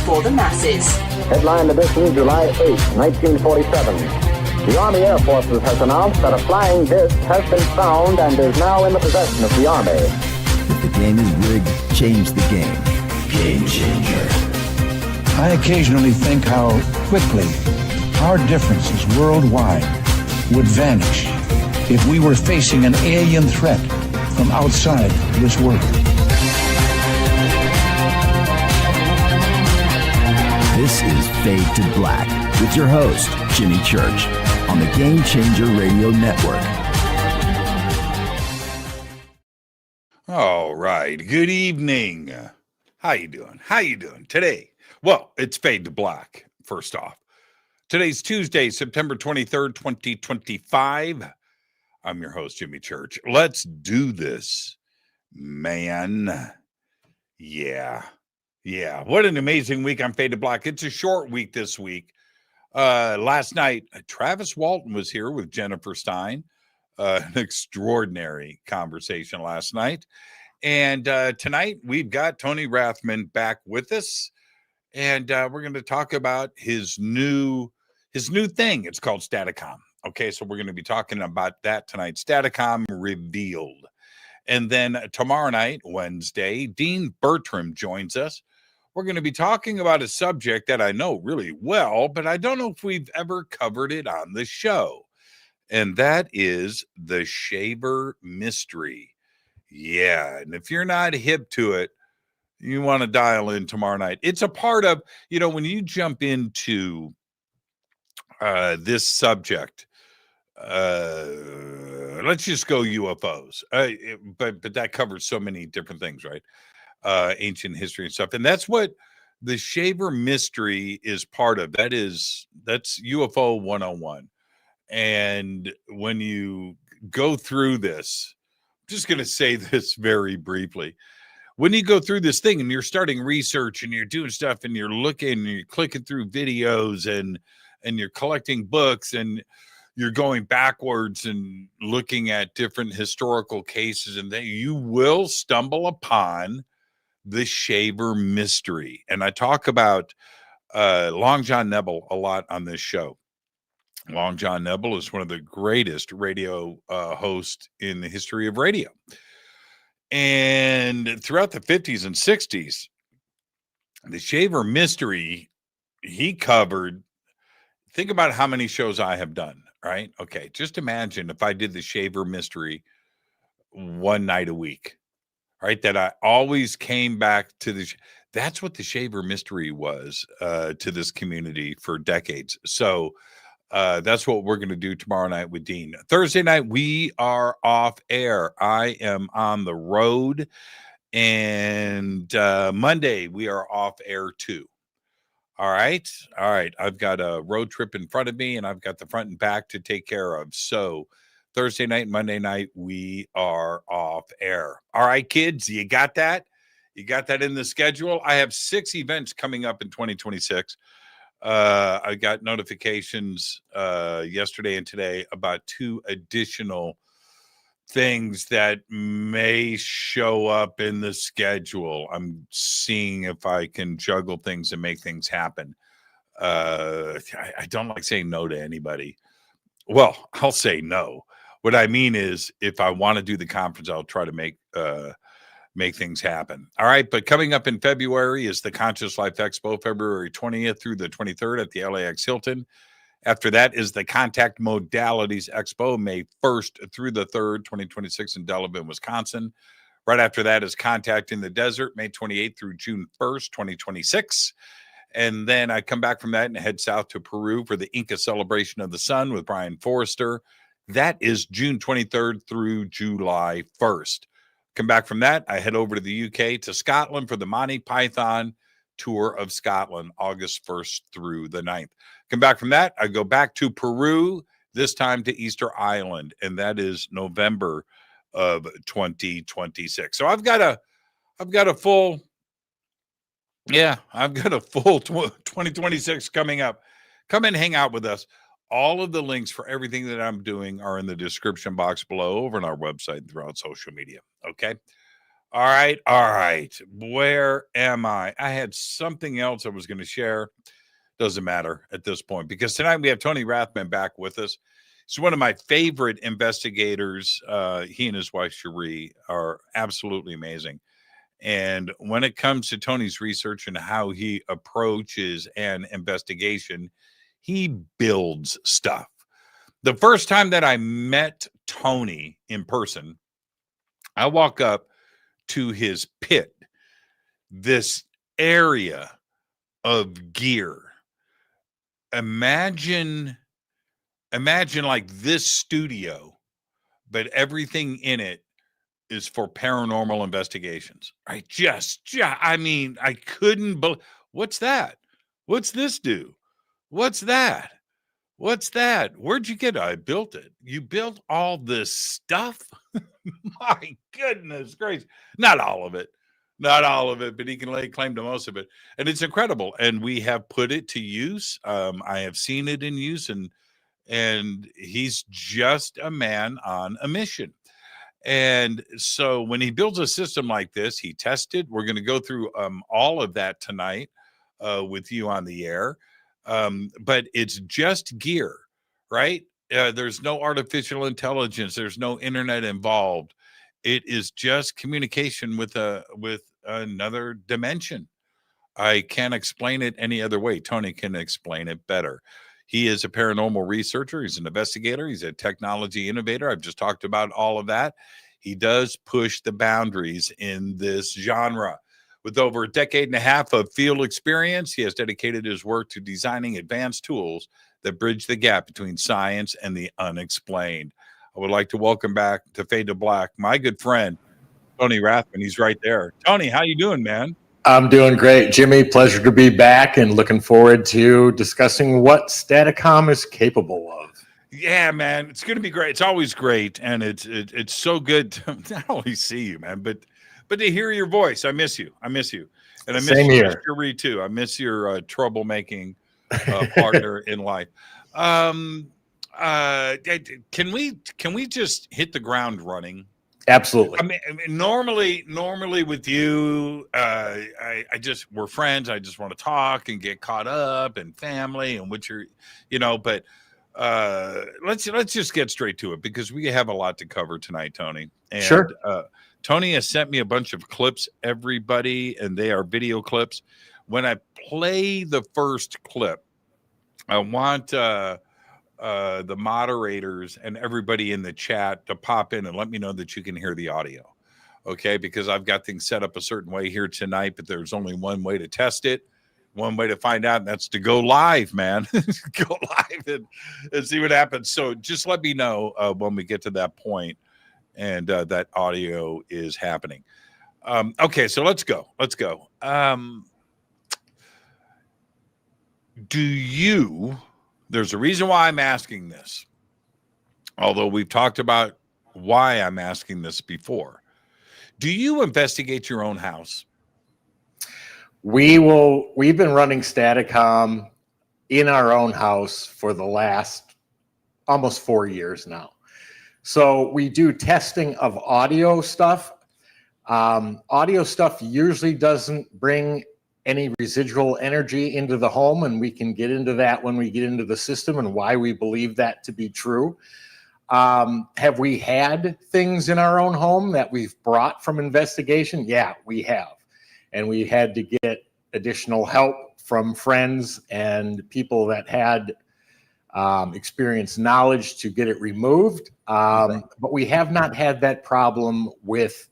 for the masses. Headline edition, July 8, 1947. The Army Air Forces has announced that a flying disc has been found and is now in the possession of the Army. If the game is rigged, change the game. Game changer. I occasionally think how quickly our differences worldwide would vanish if we were facing an alien threat from outside this world. This is Fade to Black with your host, Jimmy Church, on the Game Changer Radio Network. All right. Good evening. How you doing? How you doing today? Well, it's Fade to Black, first off. Today's Tuesday, September 23rd, 2025. I'm your host, Jimmy Church. Let's do this, man. Yeah. What an amazing week on Fade to Black. It's a short week this week. Last night, Travis Walton was here with Jennifer Stein. An extraordinary conversation last night. And tonight, we've got Tony Rathman back with us. And we're going to talk about his new thing. It's called Staticom. Okay, so we're going to be talking about that tonight. Staticom Revealed. And then tomorrow night, Wednesday, Dean Bertram joins us. We're going to be talking about a subject that I know really well, but I don't know if we've ever covered it on the show. And that is the shaver mystery. Yeah, and if you're not hip to it, you want to dial in tomorrow night. It's a part of, when you jump into this subject, let's just go UFOs. But that covers so many different things, right? Ancient history and stuff. And that's what the shaver mystery is part of. That's UFO 101. And when you go through this, I'm just going to say this very briefly. When you go through this thing and you're starting research and you're doing stuff and you're looking and you're clicking through videos and you're collecting books and you're going backwards and looking at different historical cases, and then you will stumble upon the shaver mystery. And I talk about Long John Nebel a lot on this show. Long John Nebel is one of the greatest radio hosts in the history of radio. And throughout the 50s and 60s, the shaver mystery he covered. Think about how many shows I have done, right? Okay, just imagine if I did the shaver mystery one night a week, right? That I always came back to that's what the shaver mystery was to this community for decades. So that's what we're going to do tomorrow night with Dean. Thursday night, we are off air. I am on the road. And Monday, we are off air too. All right. I've got a road trip in front of me, and I've got the front and back to take care of. So Thursday night, Monday night, we are off air. All right, kids, you got that? You got that in the schedule? I have 6 events coming up in 2026. I got notifications yesterday and today about 2 additional things that may show up in the schedule. I'm seeing if I can juggle things and make things happen. I don't like saying no to anybody. Well, I'll say no. What I mean is, if I want to do the conference, I'll try to make things happen. All right. But coming up in February is the Conscious Life Expo, February 20th through the 23rd at the LAX Hilton. After that is the Contact Modalities Expo, May 1st through the 3rd, 2026 in Delavan, Wisconsin. Right after that is Contact in the Desert, May 28th through June 1st, 2026. And then I come back from that and head south to Peru for the Inca Celebration of the Sun with Brian Forrester. That is June 23rd through July 1st. Come back from that, I head over to the UK to Scotland for the Monty Python Tour of Scotland, August 1st through the 9th. Come back from that, I go back to Peru, this time to Easter Island, and that is November of 2026. So I've got a full 2026 coming up. Come and hang out with us. All of the links for everything that I'm doing are in the description box below over on our website and throughout social media. Okay. All right. All right. Where am I? I had something else I was going to share. Doesn't matter at this point because tonight we have Tony Rathman back with us. He's one of my favorite investigators. He and his wife, Cherie, are absolutely amazing. And when it comes to Tony's research and how he approaches an investigation, he builds stuff. The first time that I met Tony in person, I walk up to his pit, this area of gear. Imagine like this studio, but everything in it is for paranormal investigations. I couldn't believe. What's that? What's this do? What's that? What's that? Where'd you get it? I built it. You built all this stuff? My goodness gracious. Not all of it, but he can lay claim to most of it. And it's incredible. And we have put it to use. I have seen it in use, and he's just a man on a mission. And so when he builds a system like this, he tested. We're going to go through all of that tonight with you on the air. But it's just gear, right? There's no artificial intelligence. There's no internet involved. It is just communication with another dimension. I can't explain it any other way. Tony can explain it better. He is a paranormal researcher. He's an investigator. He's a technology innovator. I've just talked about all of that. He does push the boundaries in this genre. With over a decade and a half of field experience, he has dedicated his work to designing advanced tools that bridge the gap between science and the unexplained. I would like to welcome back to Fade to Black my good friend, Tony Rathman. He's right there. Tony, how you doing, man? I'm doing great, Jimmy. Pleasure to be back and looking forward to discussing what Staticom is capable of. Yeah, man, it's going to be great. It's always great, and it's so good to not only see you, man, but to hear your voice. I miss you, and I miss Same you, here. Mr. Reed, too. I miss your troublemaking partner in life. Can we just hit the ground running? Absolutely. I mean, normally with you, we're friends. I just want to talk and get caught up and family and what you're, but let's just get straight to it because we have a lot to cover tonight, Tony. And, sure. Tony has sent me a bunch of clips, everybody, and they are video clips. When I play the first clip, I want the moderators and everybody in the chat to pop in and let me know that you can hear the audio. Okay, because I've got things set up a certain way here tonight, but there's only one way to test it, one way to find out, and that's to go live, man. Go live and see what happens. So just let me know when we get to that point and that audio is happening. Okay, so let's go. There's a reason why I'm asking this, although we've talked about why I'm asking this before. Do you investigate your own house? We've been running Staticom in our own house for the last almost 4 years now. So we do testing of audio stuff. Audio stuff usually doesn't bring any residual energy into the home, and we can get into that when we get into the system and why we believe that to be true. Have we had things in our own home that we've brought from investigation? Yeah, we have. And we had to get additional help from friends and people that had experienced knowledge to get it removed. But we have not had that problem with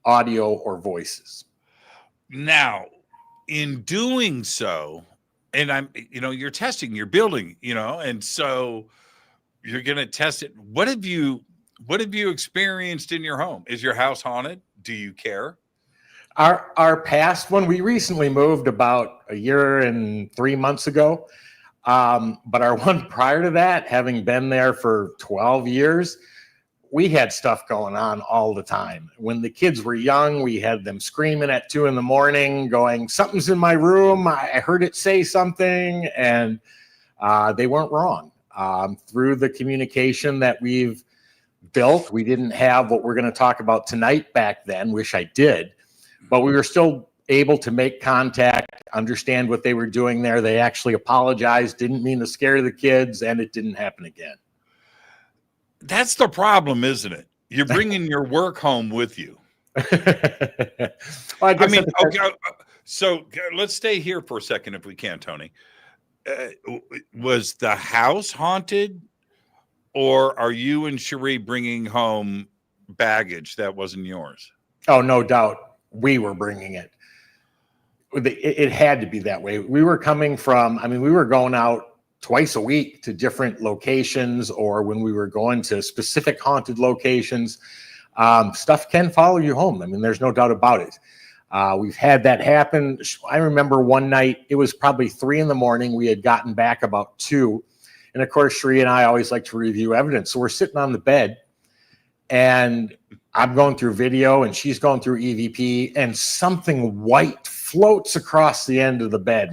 audio or voices. Now, in doing so, and you're testing, you're building, and so you're going to test it. What have you experienced in your home? Is your house haunted? Do you care? Our past one, we recently moved about a year and 3 months ago. But our one prior to that, having been there for 12 years, we had stuff going on all the time. When the kids were young, we had them screaming at 2 a.m, going, "Something's in my room. I heard it say something," and they weren't wrong. Through the communication that we've built. We didn't have what we're going to talk about tonight back then. Wish I did. But we were still able to make contact, understand what they were doing there. They actually apologized, didn't mean to scare the kids, and it didn't happen again. That's the problem, isn't it? You're bringing your work home with you. Well, I mean, okay, so let's stay here for a second if we can, Tony. Was the house haunted, or are you and Cherie bringing home baggage that wasn't yours? Oh, no doubt. We were bringing it. It had to be that way. We were coming from, we were going out twice a week to different locations, or when we were going to specific haunted locations, stuff can follow you home. There's no doubt about it. We've had that happen. I remember one night, it was probably 3 a.m. We had gotten back about 2. And of course, Cherie and I always like to review evidence. So we're sitting on the bed, and I'm going through video and she's going through EVP, and something white floats across the end of the bed.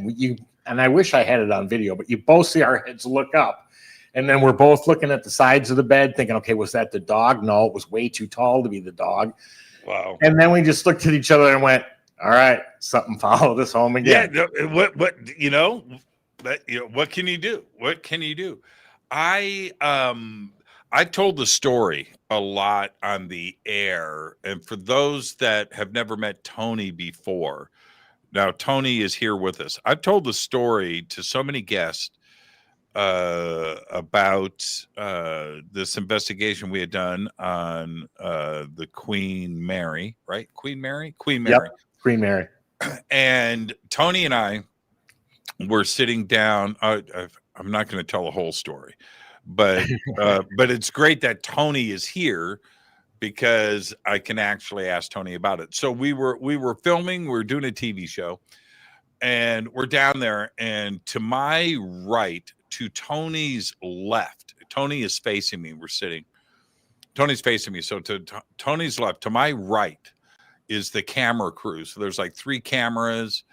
And I wish I had it on video, but you both see our heads look up, and then we're both looking at the sides of the bed thinking, okay, was that the dog? No, it was way too tall to be the dog. Wow. And then we just looked at each other and went, all right, something followed us home again. Yeah. What can you do? What can you do? I told the story a lot on the air. And for those that have never met Tony before, now Tony is here with us. I've told the story to so many guests about this investigation we had done on the Queen Mary, right? Queen Mary? Yep, Queen Mary. And Tony and I were sitting down. I'm not going to tell the whole story, but it's great that Tony is here because I can actually ask Tony about it. So we were filming, we were doing a TV show, and we're down there, and to my right, to Tony's left, Tony is facing me. We're sitting. Tony's facing me. So to Tony's left, to my right, is the camera crew. So there's like 3 cameras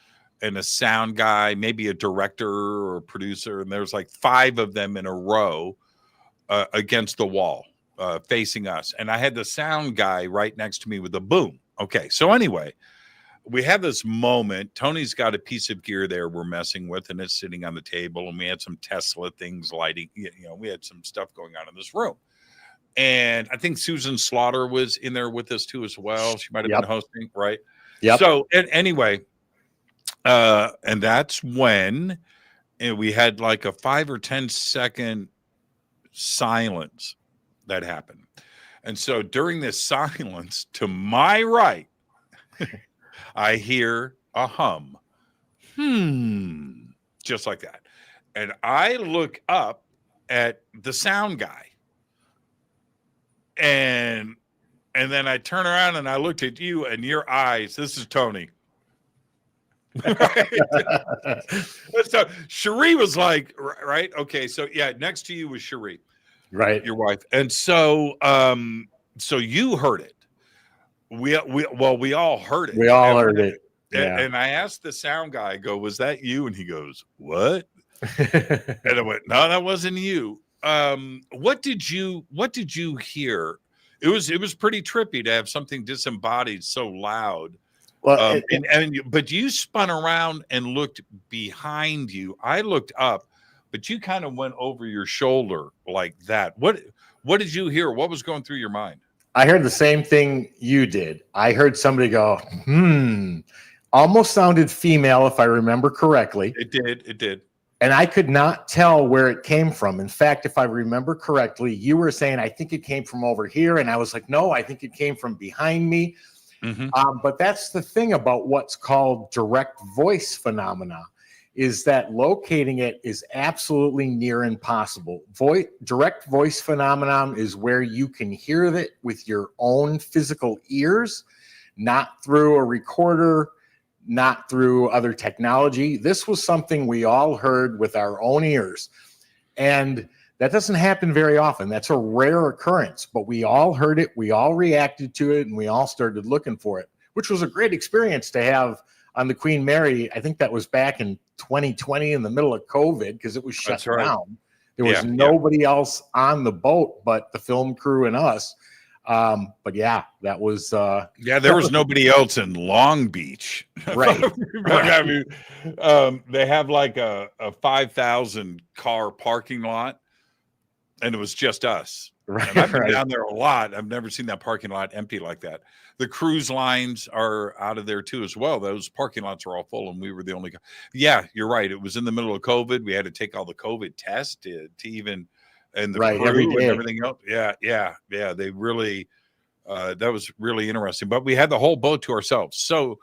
and a sound guy, maybe a director or a producer, and there's like 5 of them in a row against the wall, facing us. And I had the sound guy right next to me with a boom. Okay, so anyway, we have this moment. Tony's got a piece of gear there we're messing with, and it's sitting on the table, and we had some Tesla things lighting. We had some stuff going on in this room. And I think Susan Slaughter was in there with us too as well. She might have been hosting, right? Yeah. So anyway, and that's when we had like a 5 or 10 second silence that happened. And so during this silence, to my right, I hear a hum. Just like that. And I look up at the sound guy. And then I turn around and I looked at you and your eyes. This is Tony. So Cherie was like, right? Okay. So yeah, next to you was Cherie. Right. Your wife. And so so you heard it. We all heard it. We all heard it. Yeah. And I asked the sound guy, I go, was that you? And he goes, what? And I went, no, that wasn't you. What did you hear? It was pretty trippy to have something disembodied so loud. Well, but you spun around and looked behind you. I looked up, but you kind of went over your shoulder like that. What did you hear? What was going through your mind? I heard the same thing you did. I heard somebody go, almost sounded female, if I remember correctly. It did. And I could not tell where it came from. In fact, if I remember correctly, you were saying, I think it came from over here. And I was like, no, I think it came from behind me. Mm-hmm. But that's the thing about what's called direct voice phenomena, is that locating it is absolutely near impossible. Direct voice phenomenon is where you can hear it with your own physical ears, not through a recorder, not through other technology. This was something we all heard with our own ears. And that doesn't happen very often. That's a rare occurrence, but we all heard it. We all reacted to it, and we all started looking for it, which was a great experience to have on the Queen Mary. I think that was back in 2020 in the middle of COVID, because it was shut down. There was nobody else on the boat but the film crew and us. But yeah, that was there was nobody else in Long Beach. Right. I mean, they have like a 5,000 car parking lot, and it was just us. Right, and I've been down there a lot. I've never seen that parking lot empty like that. The cruise lines are out of there too as well. Those parking lots are all full, and we were the only. Yeah, you're right. It was in the middle of COVID. We had to take all the COVID tests to even, and the crew every day. and everything else. Yeah. They really, that was really interesting. But we had the whole boat to ourselves. So,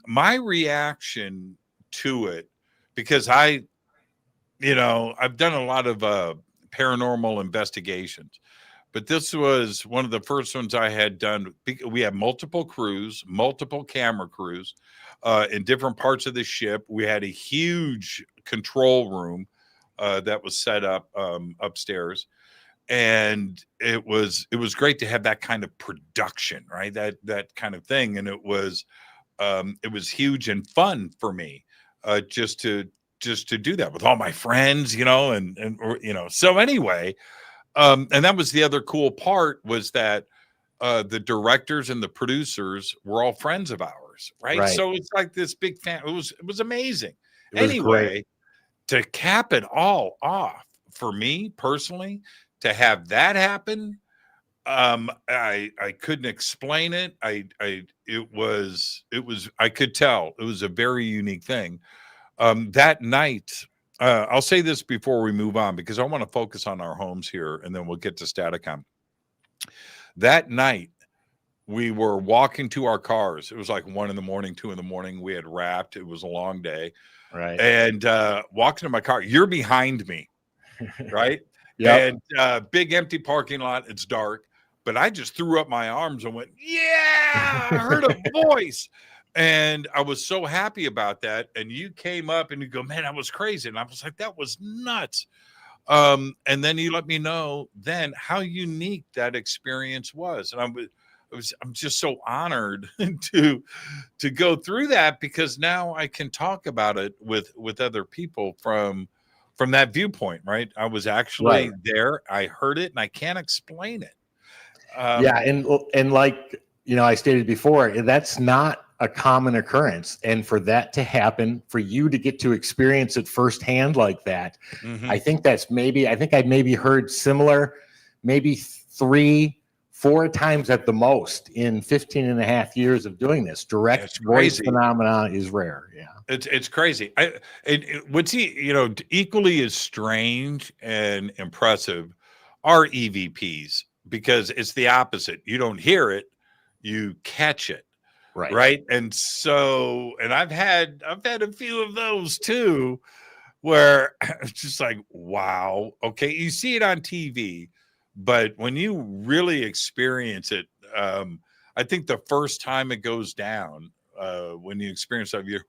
my reaction to it, because I've done a lot of paranormal investigations, but this was one of the first ones I had done. We had multiple crews, multiple camera crews in different parts of the ship. We had a huge control room that was set up upstairs, and it was great to have that kind of production, right? That kind of thing, and it was huge and fun for me just to do that with all my friends, so anyway, and that was the other cool part, was that the directors and the producers were all friends of ours, right? So it's like this big fan. It was amazing. Anyway, great. To cap it all off, for me personally, to have that happen, I couldn't explain it. I could tell it was a very unique thing. That night, I'll say this before we move on, because I want to focus on our homes here, and then we'll get to Staticom. That night, we were walking to our cars. It was like 1 a.m, 2 a.m. We had wrapped. It was a long day. Right. And walking to my car, you're behind me, right? Yeah. And big empty parking lot. It's dark, but I just threw up my arms and went, yeah, I heard a voice. And I was so happy about that. And you came up and you go, man, that was crazy. And I was like, that was nuts. And then you let me know then how unique that experience was. And I'm just so honored to go through that, because now I can talk about it with other people from that viewpoint, right? I was actually there. I heard it, and I can't explain it. And like, I stated before, that's not a common occurrence. And for that to happen, for you to get to experience it firsthand like that, I think I maybe heard similar, maybe 3-4 times at the most in 15 and a half years of doing this. Direct voice phenomena is rare. Yeah. It's crazy. What's equally as strange and impressive are EVPs, because it's the opposite. You don't hear it, you catch it. Right. And so, and I've had a few of those too, where it's just like, wow, okay, you see it on TV, but when you really experience it, I think the first time it goes down, when you experience it, you're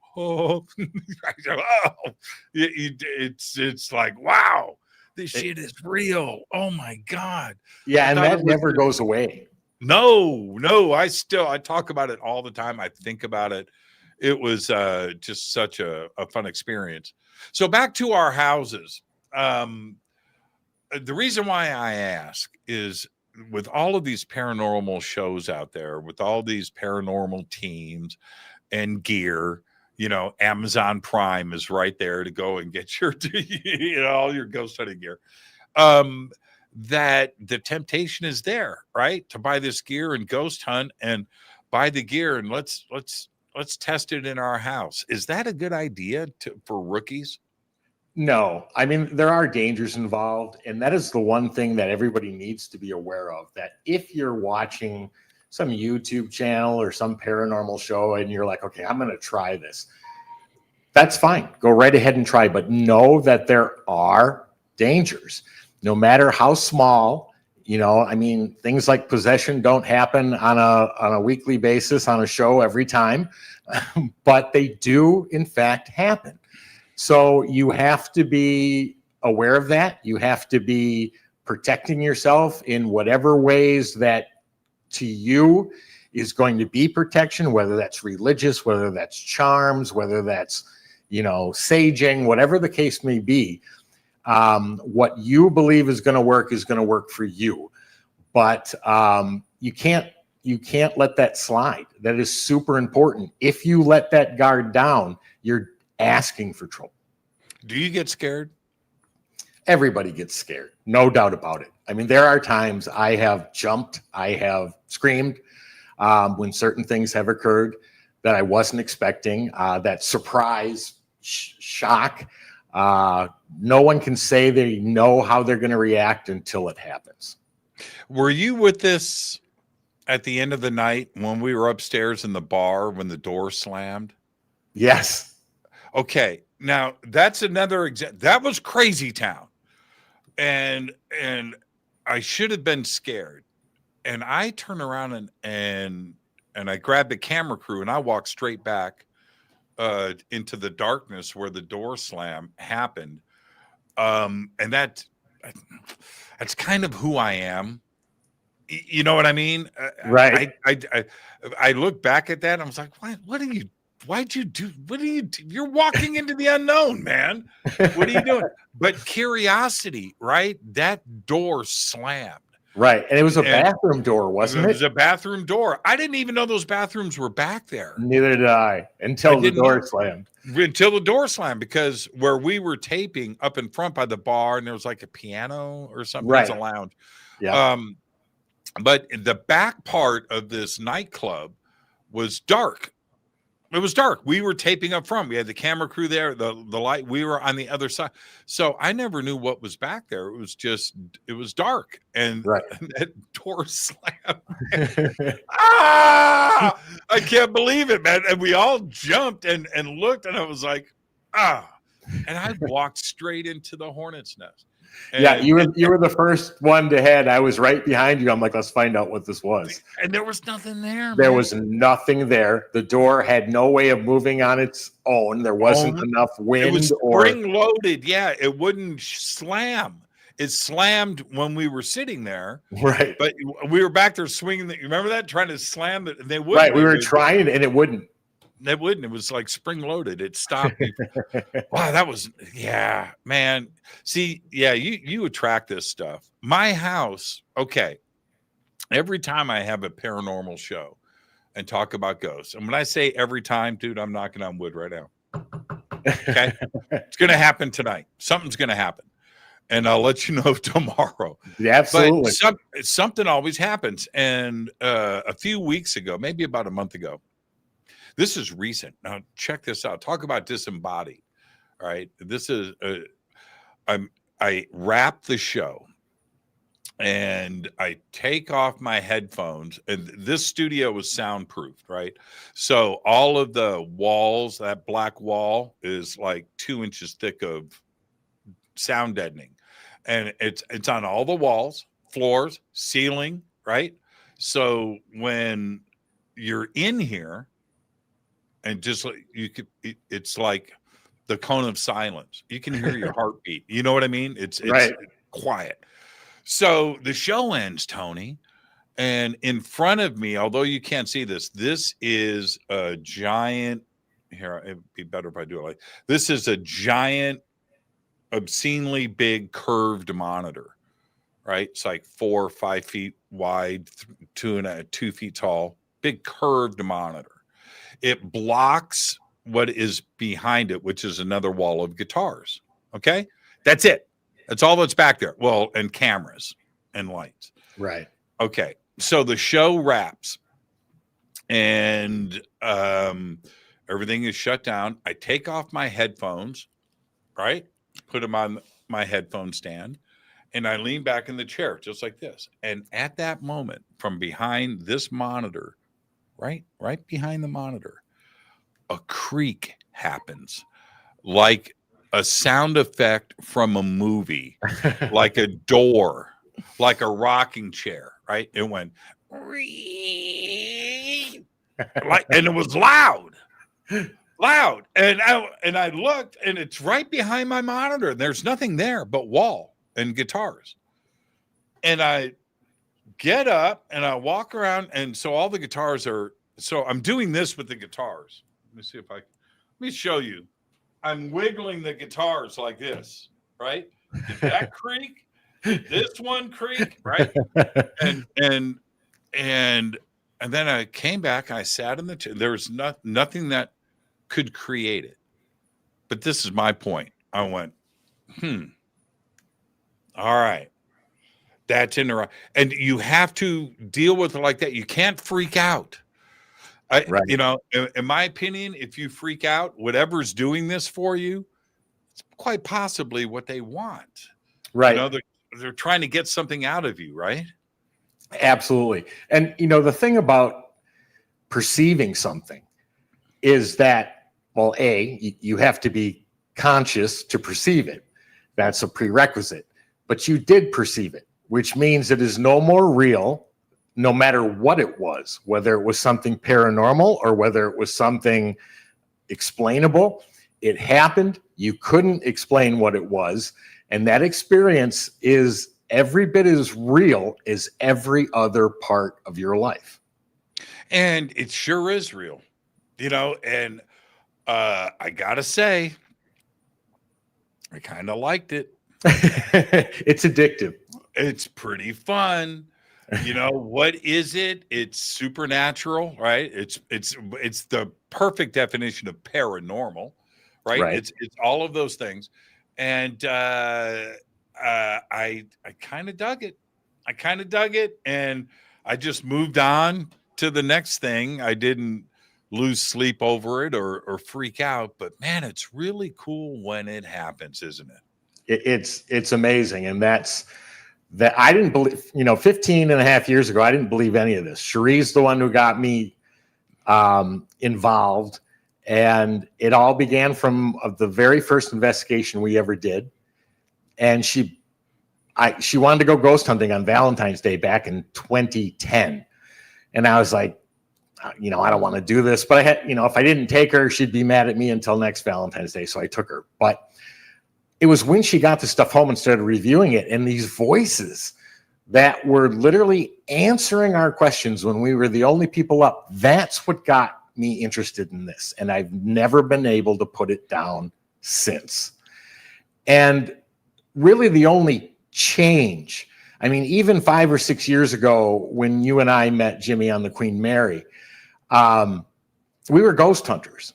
it's like, wow, this shit is real. Oh my God. Yeah, and that never goes away. No, I talk about it all the time. I think about it. It was just such a fun experience. So back to our houses. The reason why I ask is, with all of these paranormal shows out there, with all these paranormal teams and gear, Amazon Prime is right there to go and get your, all your ghost hunting gear. That the temptation is there, right, to buy this gear and ghost hunt and buy the gear and let's test it in our house. Is that a good idea for rookies? No, I mean, there are dangers involved, and that is the one thing that everybody needs to be aware of, that if you're watching some YouTube channel or some paranormal show and you're like, okay, I'm going to try this, that's fine. Go right ahead and try, but know that there are dangers. No matter how small, things like possession don't happen on a weekly basis on a show every time, but they do in fact happen. So you have to be aware of that. You have to be protecting yourself in whatever ways that to you is going to be protection, whether that's religious, whether that's charms, whether that's, saging, whatever the case may be. What you believe is going to work for you, but you can't let that slide. That is super important. If you let that guard down, you're asking for trouble. Do you get scared? Everybody gets scared, no doubt about it. I mean, there are times I have jumped, I have screamed when certain things have occurred that I wasn't expecting. That surprise shock. No one can say they know how they're going to react until it happens. Were you with this at the end of the night when we were upstairs in the bar when the door slammed? Yes. Okay. Now that's another example. That was crazy town. And I should have been scared. And I turn around and I grabbed the camera crew and I walked straight back into the darkness where the door slam happened. And that's kind of who I am. You know what I mean? Right. I look back at that and I was like, why'd you do? What are you do? You're walking into the unknown, man. What are you doing? But curiosity, right? That door slammed. Right. And it was a bathroom door, wasn't it? It was a bathroom door. I didn't even know those bathrooms were back there. Neither did I until the door slammed. Until the door slammed, because where we were taping up in front by the bar, and there was like a piano or something. Right. It was a lounge. Yeah. But the back part of this nightclub was dark. It was dark. We were taping up front. We had the camera crew there, the light. We were on the other side. So I never knew what was back there. It was dark. And that door slammed. I can't believe it, man. And we all jumped and looked, and I was like, and I walked straight into the hornet's nest. And, you were the first one to head. I was right behind you. I'm like, let's find out what this was. And there was nothing there. There was nothing there. The door had no way of moving on its own. There wasn't enough wind. It was spring loaded. Yeah, it wouldn't slam. It slammed when we were sitting there. Right. But we were back there swinging. You remember that? Trying to slam it. They wouldn't. Right. We were trying and it wouldn't. It wouldn't. It was like spring loaded. It stopped. Wow, that was, yeah, man. See, yeah, you attract this stuff. My house, okay. Every time I have a paranormal show and talk about ghosts, and when I say every time, dude, I'm knocking on wood right now. Okay. It's going to happen tonight. Something's going to happen. And I'll let you know tomorrow. Yeah, absolutely. But something always happens. And a few weeks ago, maybe about a month ago, this is recent. Now check this out. Talk about disembodied. All right. This is I wrap the show and I take off my headphones, and this studio was soundproofed, right? So all of the walls, that black wall is like 2 inches thick of sound deadening. And it's on all the walls, floors, ceiling, right? So when you're in here, and just like it's like the cone of silence. You can hear your heartbeat. You know what I mean? It's right. Quiet. So the show ends, Tony, and in front of me, although you can't see this, this is a giant. Here, it'd be better if I do it like this. Is a giant, obscenely big curved monitor, right? It's like 4 or 5 feet wide, 2 feet tall, big curved monitor. It blocks what is behind it, which is another wall of guitars. Okay. That's it. That's all that's back there. Well, and cameras and lights. Right. Okay. So the show wraps and everything is shut down. I take off my headphones, right? Put them on my headphone stand, and I lean back in the chair just like this. And at that moment, from behind this monitor, right behind the monitor, a creak happens, like a sound effect from a movie, like a door, like a rocking chair, right? It went like, and it was loud. And I looked, and it's right behind my monitor, and there's nothing there but wall and guitars. And I get up and I walk around, and so all the guitars are, so I'm doing this with the guitars. Let me see if let me show you. I'm wiggling the guitars like this. right? Did that creak? Did this one creak? Right? And then I came back. I sat in the chair. There was nothing that could create it. But this is my point. I went, all right. That's interesting. And you have to deal with it like that. You can't freak out. Right. You know, in my opinion, if you freak out, whatever's doing this for you, it's quite possibly what they want. Right. You know, they're trying to get something out of you, right? Absolutely. And, you know, the thing about perceiving something is that, well, you have to be conscious to perceive it. That's a prerequisite. But you did perceive it, which means it is no more real, no matter what it was, whether it was something paranormal or whether it was something explainable. It happened. You couldn't explain what it was. And that experience is every bit as real as every other part of your life. And it sure is real, you know, and I gotta say, I kind of liked it. It's addictive. It's pretty fun. You know, what is it? It's supernatural, right? It's the perfect definition of paranormal, right? It's all of those things. And I kind of dug it. I kind of dug it, and I just moved on to the next thing. I didn't lose sleep over it or freak out, but man, it's really cool when it happens, isn't it? It's amazing. And that I didn't believe, you know, 15 and a half years ago, I didn't believe any of this. Cherie's the one who got me involved. And it all began from the very first investigation we ever did. And she wanted to go ghost hunting on Valentine's Day back in 2010. And I was like, you know, I don't want to do this, but I had, you know, if I didn't take her, she'd be mad at me until next Valentine's Day. So I took her. But it was when she got the stuff home and started reviewing it, and these voices that were literally answering our questions when we were the only people up. That's what got me interested in this. And I've never been able to put it down since. And really the only change, I mean, even 5 or 6 years ago, when you and I met Jimmy on the Queen Mary, we were ghost hunters.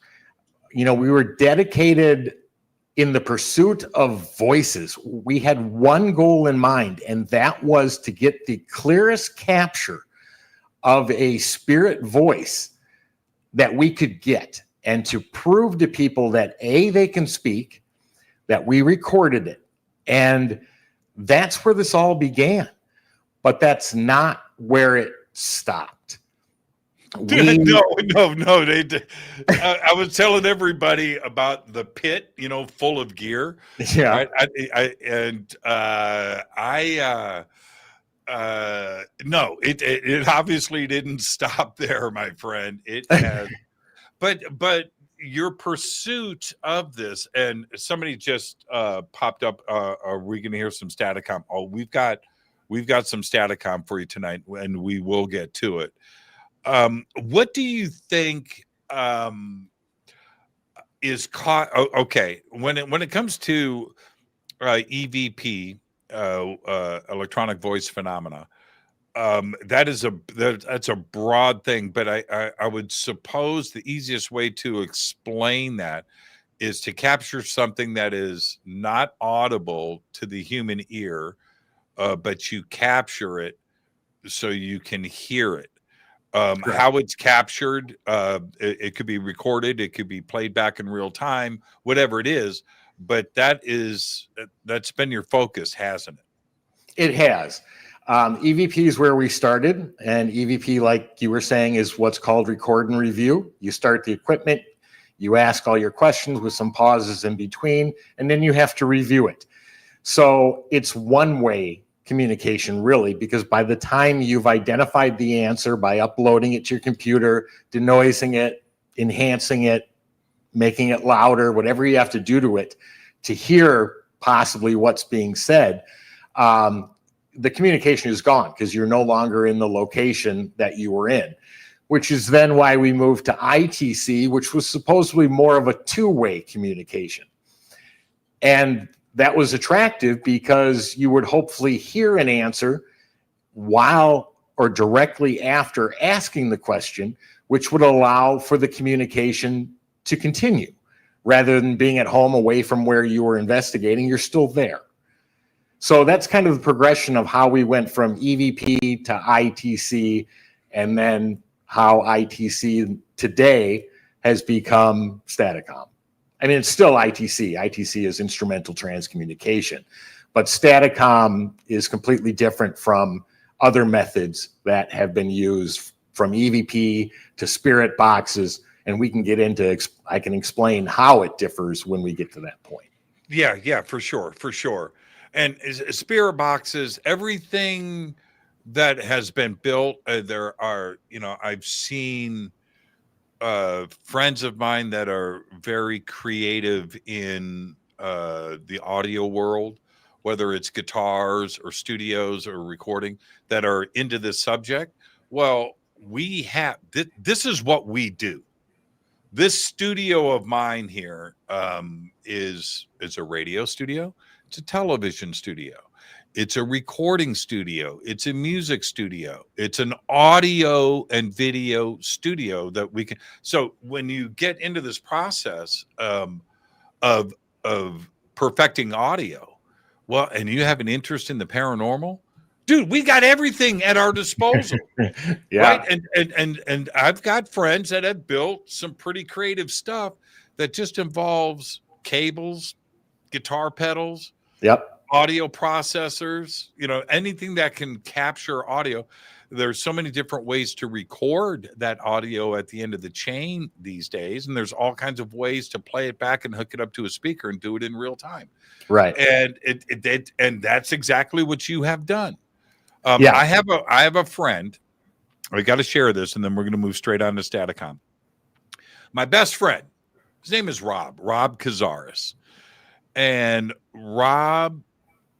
You know, we were dedicated in the pursuit of voices. We had one goal in mind, and that was to get the clearest capture of a spirit voice that we could get, and to prove to people that they can speak, that we recorded it. And that's where this all began. But that's not where it stopped. No. They did. I was telling everybody about the pit, you know, full of gear. Yeah. No, it obviously didn't stop there, my friend. It has, but your pursuit of this, and somebody just popped up. Are we going to hear some Staticom? Oh, we've got some Staticom for you tonight, and we will get to it. What do you think is caught? Okay, when it comes to EVP, electronic voice phenomena, that's a broad thing. But I would suppose the easiest way to explain that is to capture something that is not audible to the human ear, but you capture it so you can hear it. How it's captured, it could be recorded, it could be played back in real time, whatever it is, but that's been your focus, hasn't it? It has. EVP is where we started, and EVP, like you were saying, is what's called record and review. You start the equipment, you ask all your questions with some pauses in between, and then you have to review it. So it's one-way communication, really, because by the time you've identified the answer by uploading it to your computer, denoising it, enhancing it, making it louder, whatever you have to do to it to hear possibly what's being said, the communication is gone because you're no longer in the location that you were in, which is then why we moved to ITC, which was supposedly more of a two-way communication. And that was attractive because you would hopefully hear an answer while or directly after asking the question, which would allow for the communication to continue. Rather than being at home away from where you were investigating, you're still there. So that's kind of the progression of how we went from EVP to ITC, and then how ITC today has become Staticom. I mean, it's still ITC. ITC is instrumental transcommunication, but Staticom is completely different from other methods that have been used, from EVP to spirit boxes, and we can get into, I can explain how it differs when we get to that point. Yeah, for sure. And spirit boxes, everything that has been built, there are, I've seen friends of mine that are very creative in the audio world, whether it's guitars or studios or recording, that are into this subject. Well, we have, this is what we do. This studio of mine here is a radio studio. It's a television studio. It's a recording studio. It's a music studio. It's an audio and video studio that we can. So when you get into this process of perfecting audio, well, and you have an interest in the paranormal, dude, we got everything at our disposal. Yeah. Right. And I've got friends that have built some pretty creative stuff that just involves cables, guitar pedals, Yep. audio processors, anything that can capture audio. There's so many different ways to record that audio at the end of the chain these days. And there's all kinds of ways to play it back and hook it up to a speaker and do it in real time. Right. And and that's exactly what you have done. Yeah. I have a friend. I got to share this, and then we're going to move straight on to Staticom. My best friend, his name is Rob Cazares. And Rob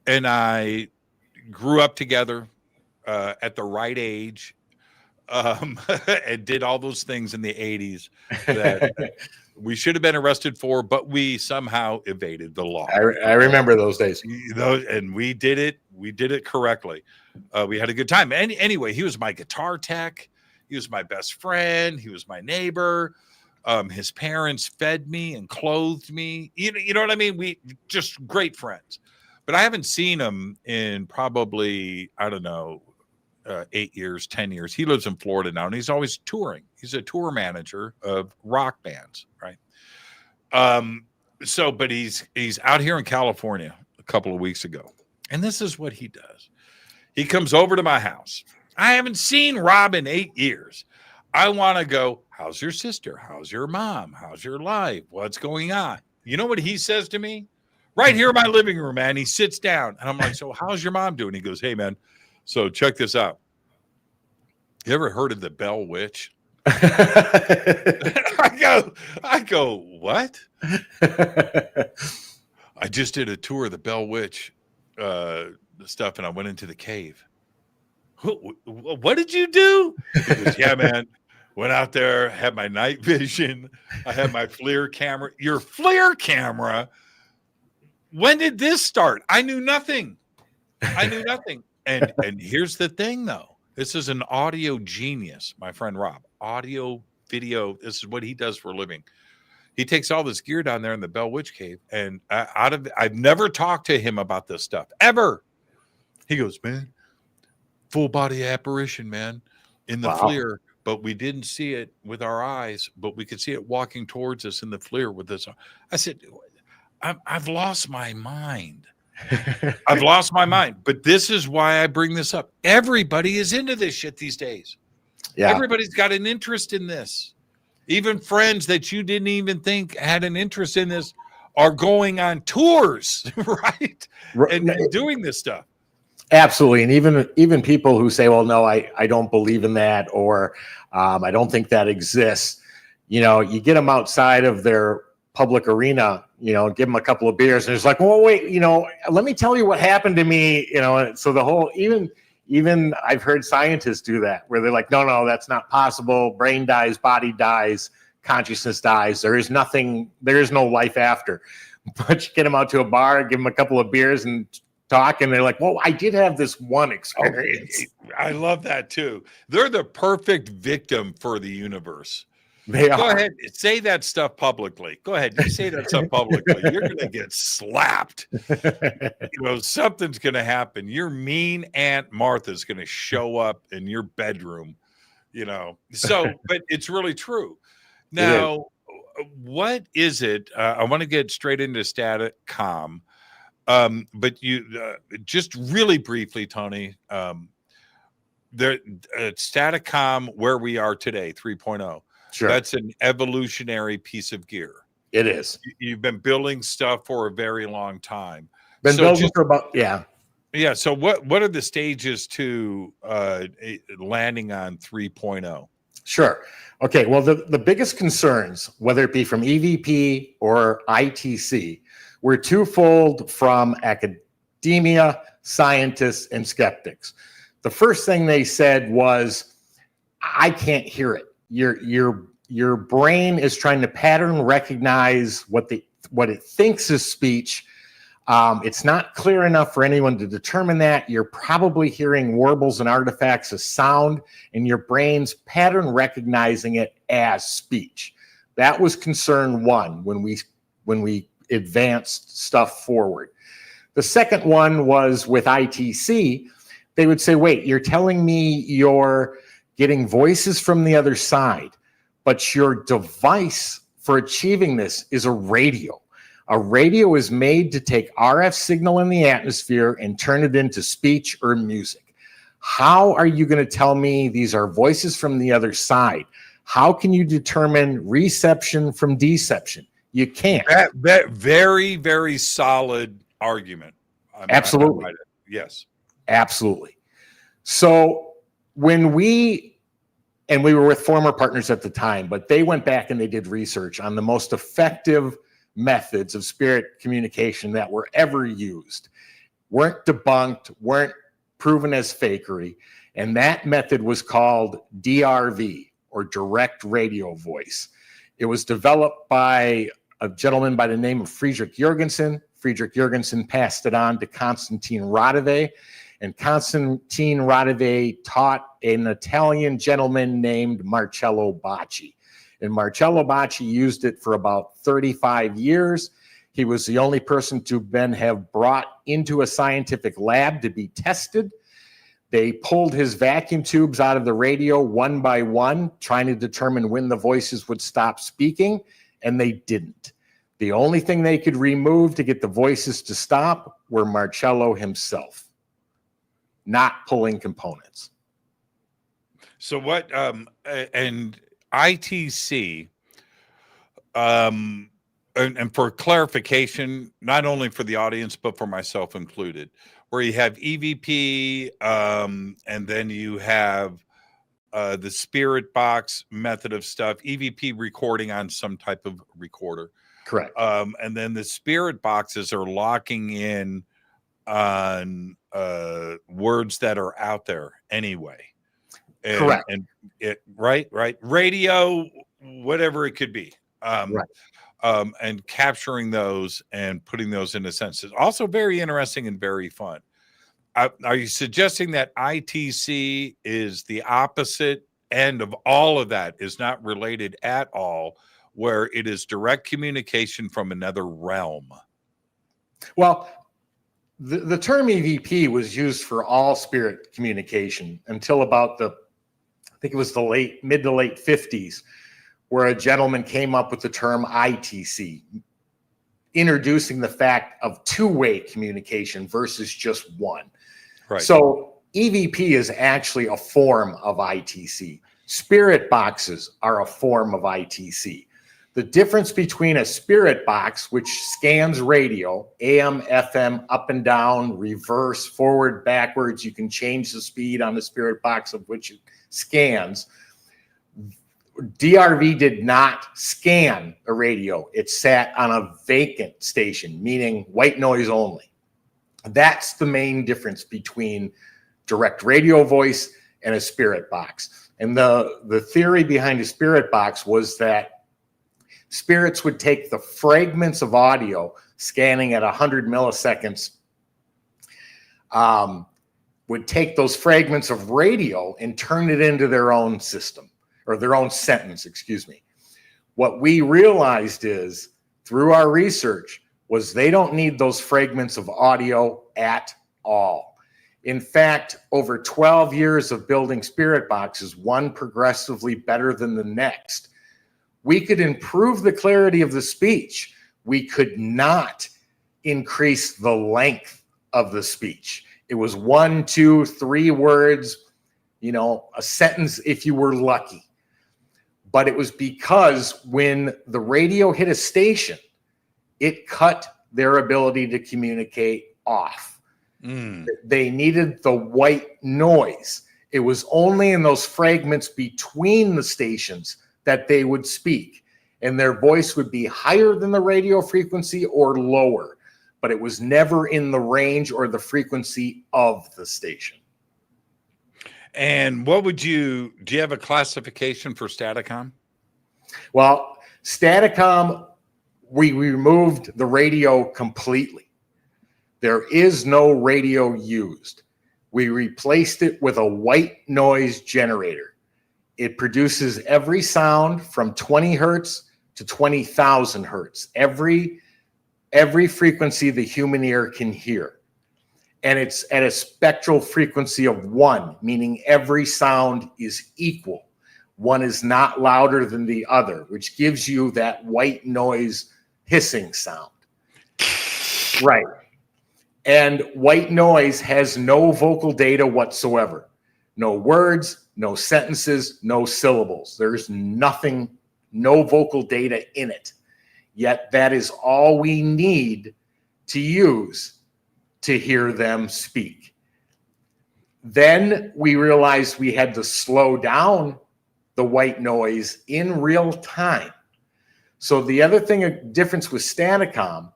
and I grew up together at the right age, and did all those things in the 80s that we should have been arrested for, but we somehow evaded the law. I remember those days. And we did it. We did it correctly. We had a good time. Anyway, he was my guitar tech. He was my best friend. He was my neighbor. His parents fed me and clothed me. You know what I mean? We just great friends. But I haven't seen him in probably, I don't know, 8 years, 10 years. He lives in Florida now, and he's always touring. He's a tour manager of rock bands, right? But he's out here in California a couple of weeks ago. And this is what he does. He comes over to my house. I haven't seen Rob in 8 years. I want to go, how's your sister? How's your mom? How's your life? What's going on? You know what he says to me? Right here in my living room, man. He sits down. And I'm like, so how's your mom doing? He goes, hey, man, so check this out. You ever heard of the Bell Witch? I go, what? I just did a tour of the Bell Witch stuff, and I went into the cave. What did you do? He goes, yeah, man. Went out there, had my night vision. I had my FLIR camera. Your FLIR camera? When did this start? I knew nothing. And here's the thing, though. This is an audio genius, my friend Rob. Audio, video. This is what he does for a living. He takes all this gear down there in the Bell Witch Cave, and I've never talked to him about this stuff ever. He goes, man, full body apparition, man, in the FLIR, but we didn't see it with our eyes, but we could see it walking towards us in the FLIR with this. I said, I've lost my mind. I've lost my mind. But this is why I bring this up. Everybody is into this shit these days. Yeah. Everybody's got an interest in this. Even friends that you didn't even think had an interest in this are going on tours, right? And doing this stuff. Absolutely. And even people who say, well, no, I don't believe in that, or I don't think that exists. You get them outside of their public arena, give them a couple of beers, and it's like, well, wait, let me tell you what happened to me, so the whole, even I've heard scientists do that, where they're like, no, that's not possible. Brain dies, body dies, consciousness dies. There is no life after. but you get them out to a bar, give them a couple of beers and talk, and they're like, well, I did have this one experience. I love that too. They're the perfect victim for the universe. They Go are. ahead, say that stuff publicly. Go ahead, you say that stuff publicly. You're going to get slapped. Something's going to happen. Your mean Aunt Martha's going to show up in your bedroom. So, but it's really true. Now, what is it? I want to get straight into Staticom, but you just really briefly, Tony. Staticom, where we are today, 3.0. Sure. That's an evolutionary piece of gear. It is. You've been building stuff for a very long time. Been building for about, yeah. So what are the stages to landing on 3.0? Sure. Okay. Well, the biggest concerns, whether it be from EVP or ITC, were twofold from academia, scientists, and skeptics. The first thing they said was, I can't hear it. Your brain is trying to pattern recognize what it thinks is speech. It's not clear enough for anyone to determine that. You're probably hearing warbles and artifacts of sound, and your brain's pattern recognizing it as speech. That was concern one when we advanced stuff forward. The second one was with ITC. They would say, wait, you're telling me you're getting voices from the other side, but your device for achieving this is a radio. A radio is made to take RF signal in the atmosphere and turn it into speech or music. How are you going to tell me these are voices from the other side? How can you determine reception from deception? You can't. That very, very solid argument. Absolutely. Yes. Absolutely. So when we were with former partners at the time, but they went back and they did research on the most effective methods of spirit communication that were ever used, weren't debunked, weren't proven as fakery. And that method was called DRV, or direct radio voice. It was developed by a gentleman by the name of Friedrich Jurgensen. Friedrich Jurgensen passed it on to Constantine Radeve, and Constantine Radeve taught an Italian gentleman named Marcello Bacci. And Marcello Bacci used it for about 35 years. He was the only person to then have brought into a scientific lab to be tested. They pulled his vacuum tubes out of the radio one by one, trying to determine when the voices would stop speaking, and they didn't. The only thing they could remove to get the voices to stop were Marcello himself, not pulling components. So what, and ITC, and for clarification, not only for the audience, but for myself included, where you have EVP, and then you have the spirit box method of stuff, EVP recording on some type of recorder. Correct. And then the spirit boxes are locking in on words that are out there anyway. Correct. And it, right. Radio, whatever it could be. Right. And capturing those and putting those into senses. Also very interesting and very fun. Are you suggesting that ITC is the opposite end of all of that, is not related at all, where it is direct communication from another realm? Well, the term EVP was used for all spirit communication until about I think it was the mid to late 50s, where a gentleman came up with the term ITC, introducing the fact of two-way communication versus just one. Right. So EVP is actually a form of ITC. Spirit boxes are a form of ITC. The difference between a spirit box, which scans radio, AM, FM, up and down, reverse, forward, backwards, you can change the speed on the spirit box of which it scans. DRV did not scan a radio. It sat on a vacant station, meaning white noise only. That's the main difference between direct radio voice and a spirit box. And the theory behind a spirit box was that spirits would take the fragments of audio scanning at 100 milliseconds, would take those fragments of radio and turn it into their own system, or their own sentence, excuse me. What we realized is, through our research, was they don't need those fragments of audio at all. In fact, over 12 years of building spirit boxes, one progressively better than the next, we could improve the clarity of the speech. We could not increase the length of the speech. It was 1, 2, 3 words, a sentence if you were lucky. But it was because when the radio hit a station, it cut their ability to communicate off. They needed the white noise. It was only in those fragments between the stations that they would speak, and their voice would be higher than the radio frequency or lower, but it was never in the range or the frequency of the station. And do you have a classification for Staticom? Well, Staticom, we removed the radio completely. There is no radio used. We replaced it with a white noise generator. It produces every sound from 20 hertz to 20,000 hertz, every frequency the human ear can hear. And it's at a spectral frequency of 1, meaning every sound is equal. One is not louder than the other, which gives you that white noise hissing sound. Right. And white noise has no vocal data whatsoever. No words, no sentences, no syllables. There's nothing, no vocal data in it. Yet that is all we need to use to hear them speak. Then we realized we had to slow down the white noise in real time. So the other thing, a difference with Staticom,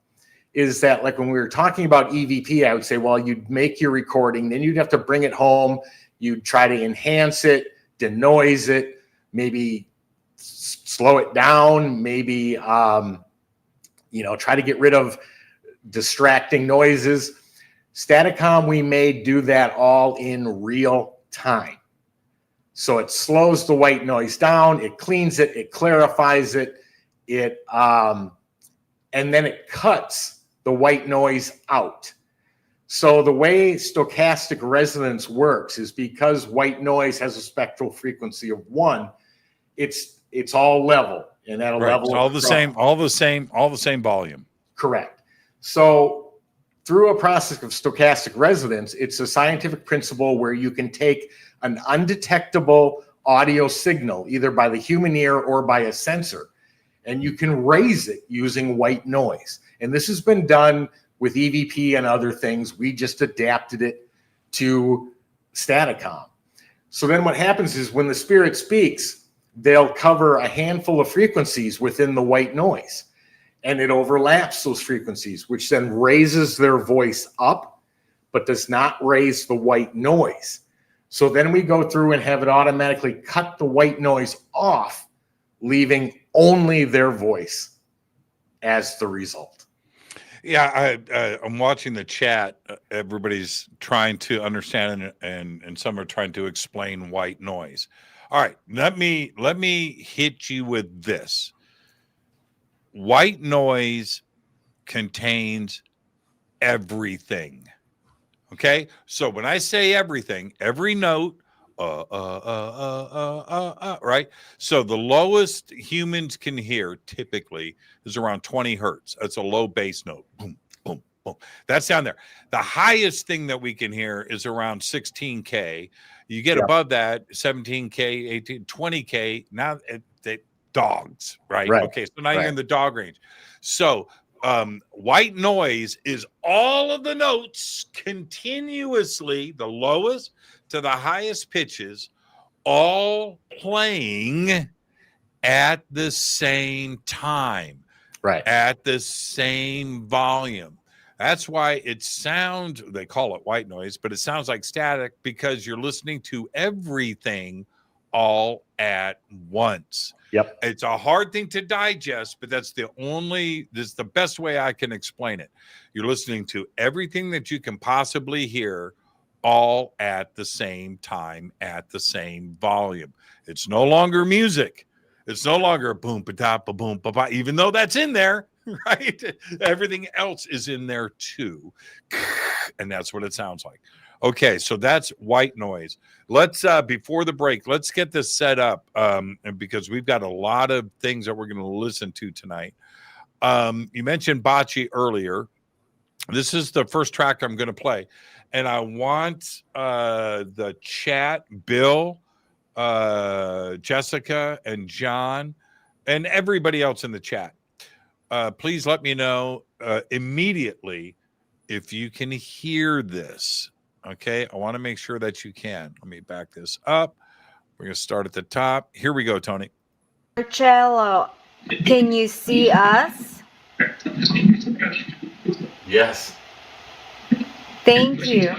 is that, like when we were talking about EVP, I would say, well, you'd make your recording, then you'd have to bring it home, you'd try to enhance it, denoise it, maybe slow it down, maybe try to get rid of distracting noises. Staticom, we made do that all in real time. So it slows the white noise down, it cleans it, it clarifies it, and then it cuts the white noise out. So the way stochastic resonance works is, because white noise has a spectral frequency of 1, it's all level, and at a level it's all the same volume. Correct. So through a process of stochastic resonance, it's a scientific principle where you can take an undetectable audio signal, either by the human ear or by a sensor, and you can raise it using white noise. And this has been done with EVP and other things. We just adapted it to Staticom. So then what happens is, when the spirit speaks, they'll cover a handful of frequencies within the white noise, and it overlaps those frequencies, which then raises their voice up, but does not raise the white noise. So then we go through and have it automatically cut the white noise off, leaving only their voice as the result. Yeah, I'm watching the chat. Everybody's trying to understand, and some are trying to explain white noise. All right, let me hit you with this. White noise contains everything. Okay, so when I say everything, every note, right? So the lowest humans can hear typically is around 20 hertz. That's a low bass note. Boom, boom, boom. That's down there. The highest thing that we can hear is around 16K. You get above that, 17K, 18, 20K. Now they dogs, right? Okay, so now you're in the dog range. So white noise is all of the notes continuously, the lowest to the highest pitches, all playing at the same time, at the same volume. That's why it sounds, they call it white noise, but it sounds like static, because you're listening to everything all at once. Yep. It's a hard thing to digest, but this is the best way I can explain it. You're listening to everything that you can possibly hear all at the same time, at the same volume. It's no longer music. It's no longer boom, ba-da, ba-boom, ba-ba, even though that's in there, right? Everything else is in there too. And that's what it sounds like. Okay, so that's white noise. Let's before the break, let's get this set up, and because we've got a lot of things that we're going to listen to tonight. You mentioned Bocce earlier. This is the first track I'm going to play, and I want the chat, Bill, Jessica, and John, and everybody else in the chat. Please let me know immediately if you can hear this. Okay, I want to make sure that you can. Let me back this up. We're going to start at the top. Here we go, Tony. Marcello, can you see us? Yes. Thank you.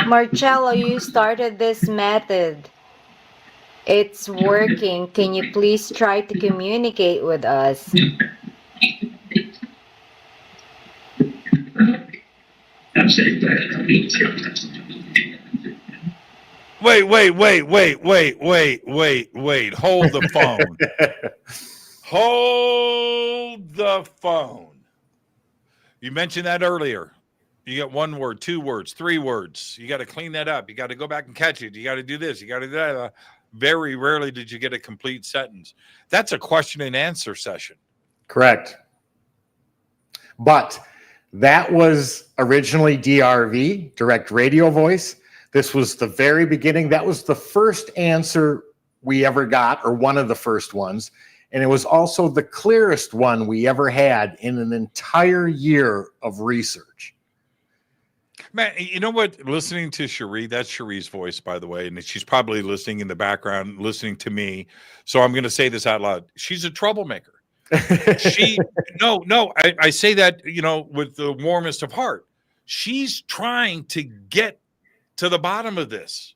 Marcello, you started this method. It's working. Can you please try to communicate with us? Wait. Hold the phone. Hold the phone. You mentioned that earlier. You got 1 word, 2 words, 3 words. You got to clean that up. You got to go back and catch it. You got to do this. You got to do that. Very rarely did you get a complete sentence. That's a question and answer session. Correct. But that was originally DRV, direct radio voice. This was the very beginning. That was the first answer we ever got, or one of the first ones. And it was also the clearest one we ever had in an entire year of research. Man, you know what? Listening to Cherie, that's Cherie's voice, by the way, and she's probably listening in the background, listening to me. So I'm going to say this out loud. She's a troublemaker. I say that, with the warmest of heart. She's trying to get to the bottom of this.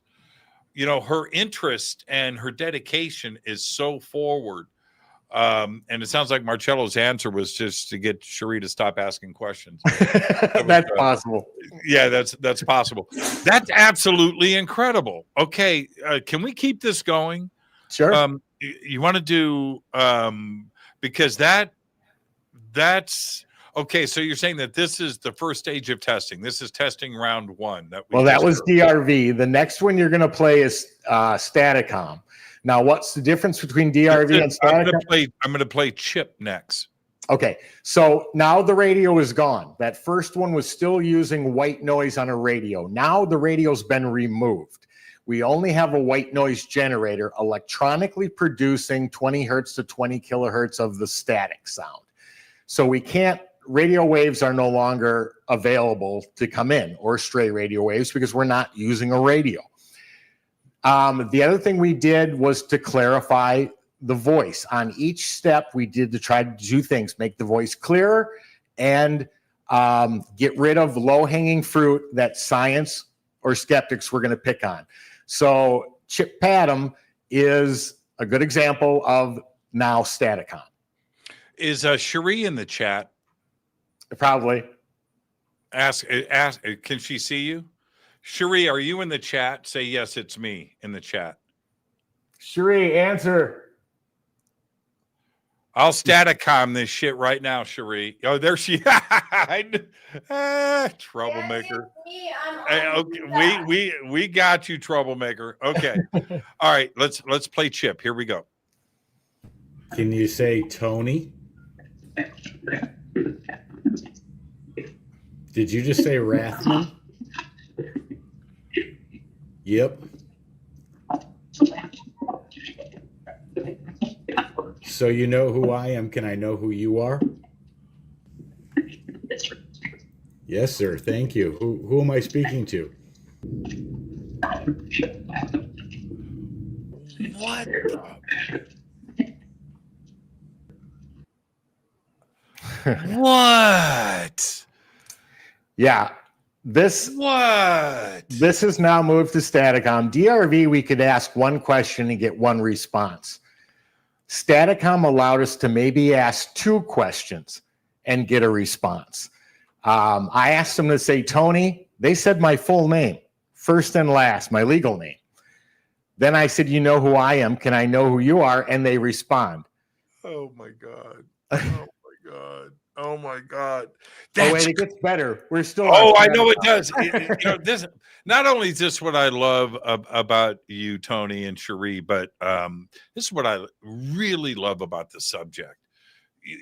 Her interest and her dedication is so forward. And it sounds like Marcello's answer was just to get Cherie to stop asking questions. That's possible. Yeah, that's possible. That's absolutely incredible. Okay, can we keep this going? Sure. You want to do because that's okay. So you're saying that this is the first stage of testing. This is testing round 1. That was DRV. The next one you're going to play is Staticom. Now, what's the difference between DRV and Staticom? I'm going to play chip next. Okay, so now the radio is gone. That first one was still using white noise on a radio. Now the radio's been removed. We only have a white noise generator electronically producing 20 hertz to 20 kilohertz of the static sound. So radio waves are no longer available to come in, or stray radio waves, because we're not using a radio. The other thing we did was to clarify the voice. On each step, we did to try to do things, make the voice clearer and get rid of low-hanging fruit that science or skeptics were going to pick on. So Chip Padam is a good example of now Staticom. Is Cherie in the chat? Probably. Ask. Can she see you? Cherie, are you in the chat? Say yes, it's me in the chat. Cherie, answer. I'll Staticom this shit right now, Cherie. Oh, there she troublemaker. Okay, we got you, troublemaker. Okay. All right, let's play Chip. Here we go. Can you say Tony? Did you just say Rathman? Yep. So you know who I am. Can I know who you are? Yes, sir. Thank you. Who am I speaking to? What? What? Yeah. This is now moved to Staticom. DRV, we could ask one question and get one response. Staticom allowed us to maybe ask two questions and get a response. I asked them to say Tony. They said my full name, first and last, my legal name. Then I said, you know who I am. Can I know who you are? And they respond. Oh my God. Oh my God. Oh my God. Oh, wait, it gets better. We're still. Oh, I know it does. This not only is this what I love about you, Tony and Cherie, but this is what I really love about the subject.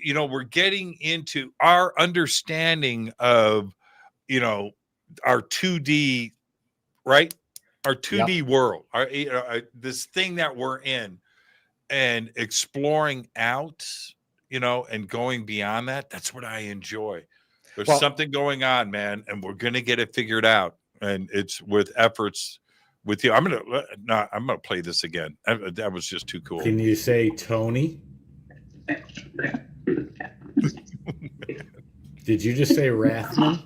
We're getting into our understanding of, our 2D, right? Our 2D world, this thing that we're in, and exploring out, and going beyond that. That's what I enjoy. There's something going on, man, and we're going to get it figured out. And it's with efforts with you. I'm going to play this again. That was just too cool. Can you say Tony? Did you just say Rathman?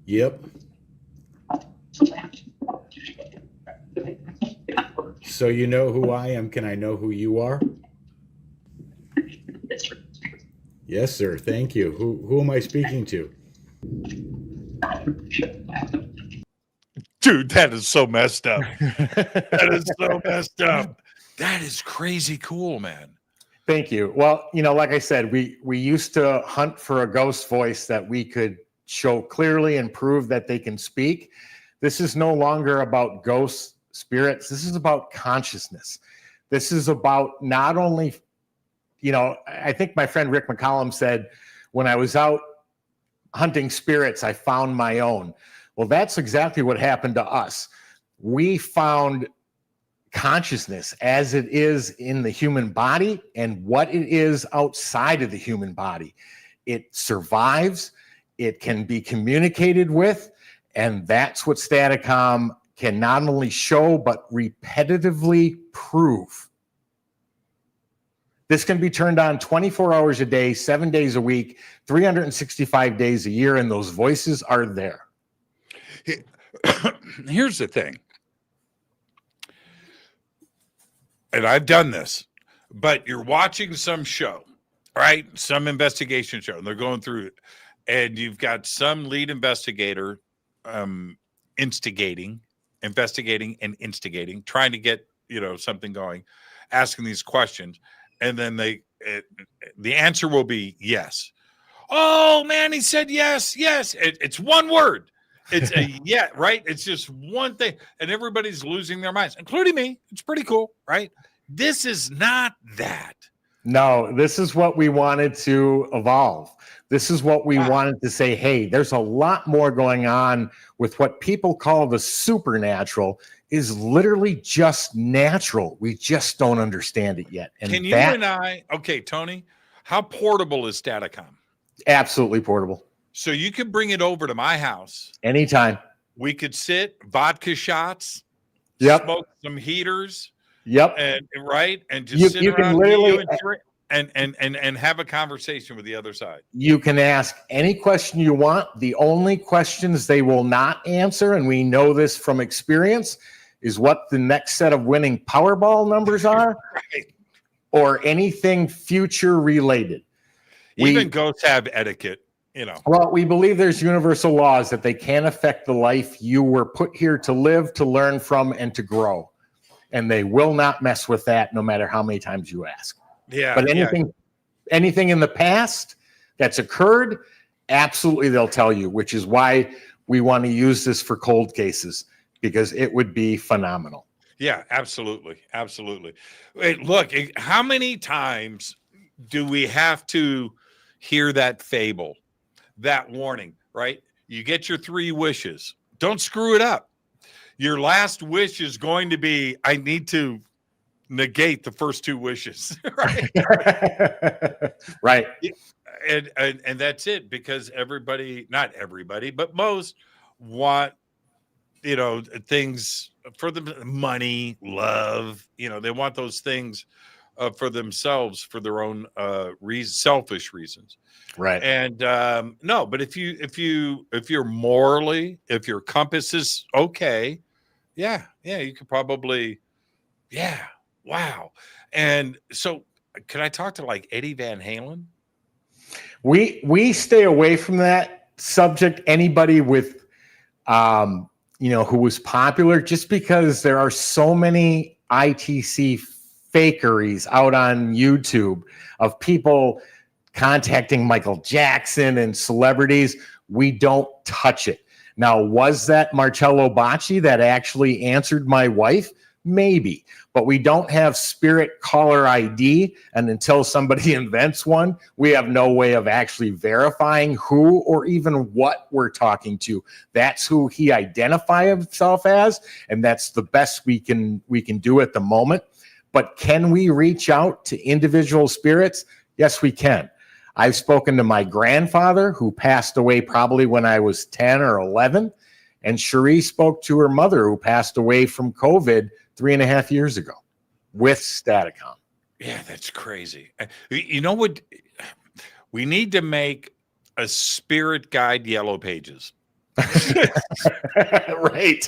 Yep. So you know who I am. Can I know who you are? Yes, sir. Thank you. Who am I speaking to? Dude, that is so messed up. That is so messed up. That is crazy cool, man. Thank you. Well, like I said, we used to hunt for a ghost voice that we could show clearly and prove that they can speak. This is no longer about ghosts, spirits. This is about consciousness. This is about not only, I think my friend Rick McCollum said, when I was out hunting spirits, I found my own. Well, that's exactly what happened to us. We found consciousness as it is in the human body and what it is outside of the human body. It survives. It can be communicated with. And that's what Staticom can not only show, but repetitively prove. This can be turned on 24 hours a day, 7 days a week, 365 days a year, and those voices are there. Here's the thing. And I've done this, but you're watching some show, right? Some investigation show, and they're going through it. And you've got some lead investigator investigating and instigating, trying to get, something going, asking these questions. And then the answer will be yes. Oh man, he said yes. It's one word. It's a yeah, right? It's just one thing. And everybody's losing their minds, including me. It's pretty cool, right? This is not that. No, this is what we wanted to evolve. This is what we wanted to say, hey, there's a lot more going on with what people call the supernatural is literally just natural. We just don't understand it yet. And okay, Tony, how portable is Staticom? Absolutely portable. So you could bring it over to my house. Anytime. We could sit, vodka shots, smoke some heaters. Yep. And just sit around and have a conversation with the other side. You can ask any question you want. The only questions they will not answer, and we know this from experience, is what the next set of winning Powerball numbers are, right, or anything future related. Even ghosts have etiquette, Well, we believe there's universal laws that they can't affect the life you were put here to live, to learn from, and to grow. And they will not mess with that no matter how many times you ask. Yeah. But anything in the past that's occurred, absolutely they'll tell you, which is why we want to use this for cold cases, because it would be phenomenal. Yeah, absolutely. Absolutely. Wait, look, how many times do we have to hear that fable, that warning, right? You get your 3 wishes. Don't screw it up. Your last wish is going to be, I need to negate the first 2 wishes, right? Right. And that's it, because not everybody, but most want, things for the money, love, they want those things for themselves for their own selfish reasons. Right. And no, but if you're morally, if your compass is okay, yeah, you could probably, wow. And so, can I talk to like Eddie Van Halen? We stay away from that subject. Anybody with, who was popular, just because there are so many ITC fakeries out on YouTube of people contacting Michael Jackson and celebrities. We don't touch it. Now, was that Marcello Bacci that actually answered my wife? Maybe, but we don't have spirit caller ID. And until somebody invents one, we have no way of actually verifying who or even what we're talking to. That's who he identifies himself as. And that's the best we can do at the moment. But can we reach out to individual spirits? Yes, we can. I've spoken to my grandfather, who passed away probably when I was 10 or 11. And Cherie spoke to her mother, who passed away from COVID 3.5 years ago with Staticom. Yeah, that's crazy. You know what? We need to make a spirit guide yellow pages. Right.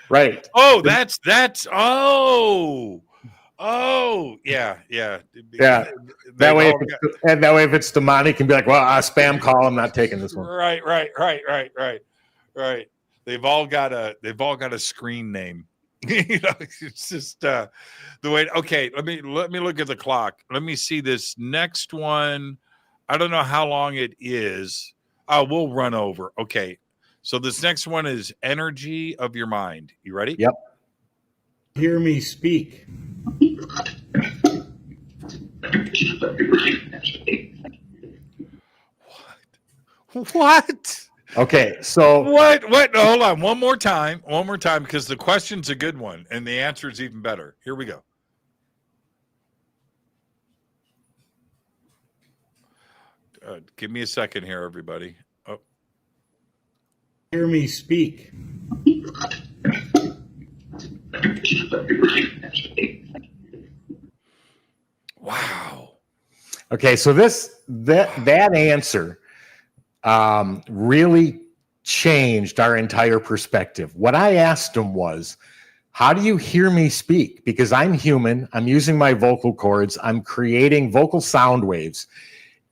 Right. Oh, that's yeah. That way, if it's demonic, can be like, well, a spam call. I'm not taking this one. Right. They've all got a screen name. It's just the way. Okay, let me look at the clock. Let me see this next one. I don't know how long it is. Oh, we'll run over. Okay, so this next one is energy of your mind. You ready? Yep. Hear me speak. What? Okay, so what? No, hold on, one more time, because the question's a good one and the answer is even better. Here we go. Give me a second here, everybody. Oh. Hear me speak. Wow. Okay, so that answer really changed our entire perspective. What I asked him was, how do you hear me speak? Because I'm human, I'm using my vocal cords, I'm creating vocal sound waves.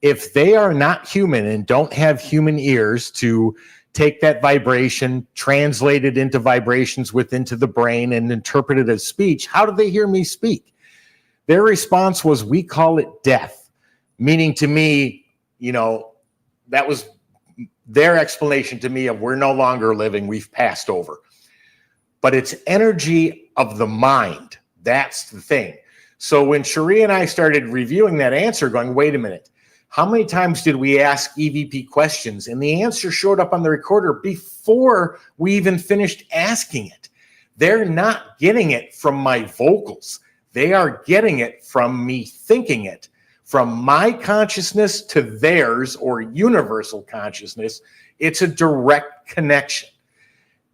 If they are not human and don't have human ears to take that vibration, translate it into vibrations into the brain and interpret it as speech, how do they hear me speak? Their response was, we call it death, meaning to me, that was their explanation to me of we're no longer living, we've passed over. But it's energy of the mind. That's the thing. So when Cherie and I started reviewing that answer, going, wait a minute, how many times did we ask EVP questions? And the answer showed up on the recorder before we even finished asking it. They're not getting it from my vocals. They are getting it from me thinking it. From my consciousness to theirs, or universal consciousness, it's a direct connection.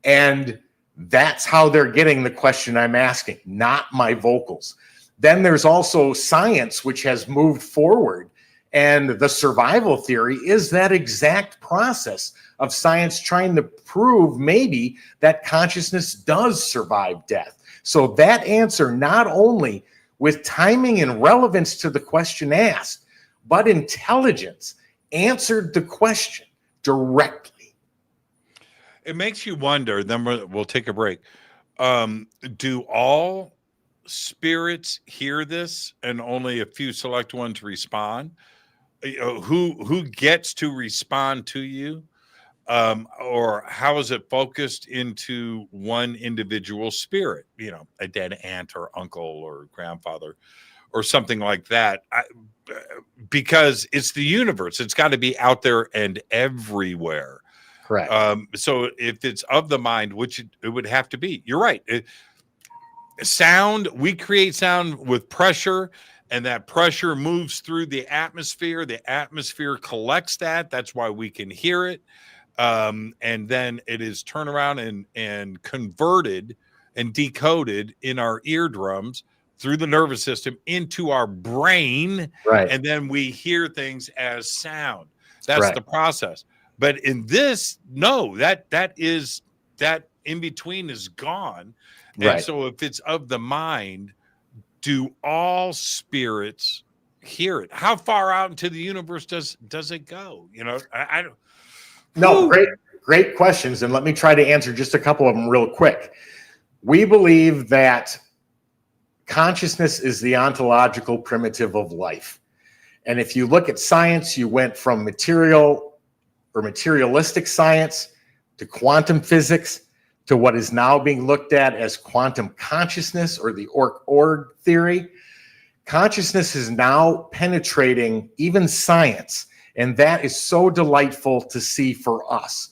And that's how they're getting the question I'm asking, not my vocals. Then there's also science, which has moved forward. And the survival theory is that exact process of science trying to prove maybe that consciousness does survive death. So that answer, not only with timing and relevance to the question asked, but intelligence, answered the question directly. It makes you wonder, then we'll take a break. Do all spirits hear this and only a few select ones respond? Who gets to respond to you? Or how is it focused into one individual spirit, a dead aunt or uncle or grandfather or something like that? Because it's the universe. It's got to be out there and everywhere. Correct. So if it's of the mind, which it would have to be, you're right. Sound, we create sound with pressure, and that pressure moves through the atmosphere. The atmosphere collects that. That's why we can hear it. And then it is turned around and converted and decoded in our eardrums through the nervous system into our brain, Right. and then we hear things as sound. That's Right. the process. But in this, no, that in between is gone. And Right. so if it's of the mind, do all spirits hear it? How far out into the universe does it go? You know, I don't. No, Whew. great questions. And let me try to answer just a couple of them real quick. We believe that consciousness is the ontological primitive of life. And if you look at science, you went from material or materialistic science to quantum physics to what is now being looked at as quantum consciousness or the org theory. Consciousness is now penetrating even science, and that is so delightful to see for us.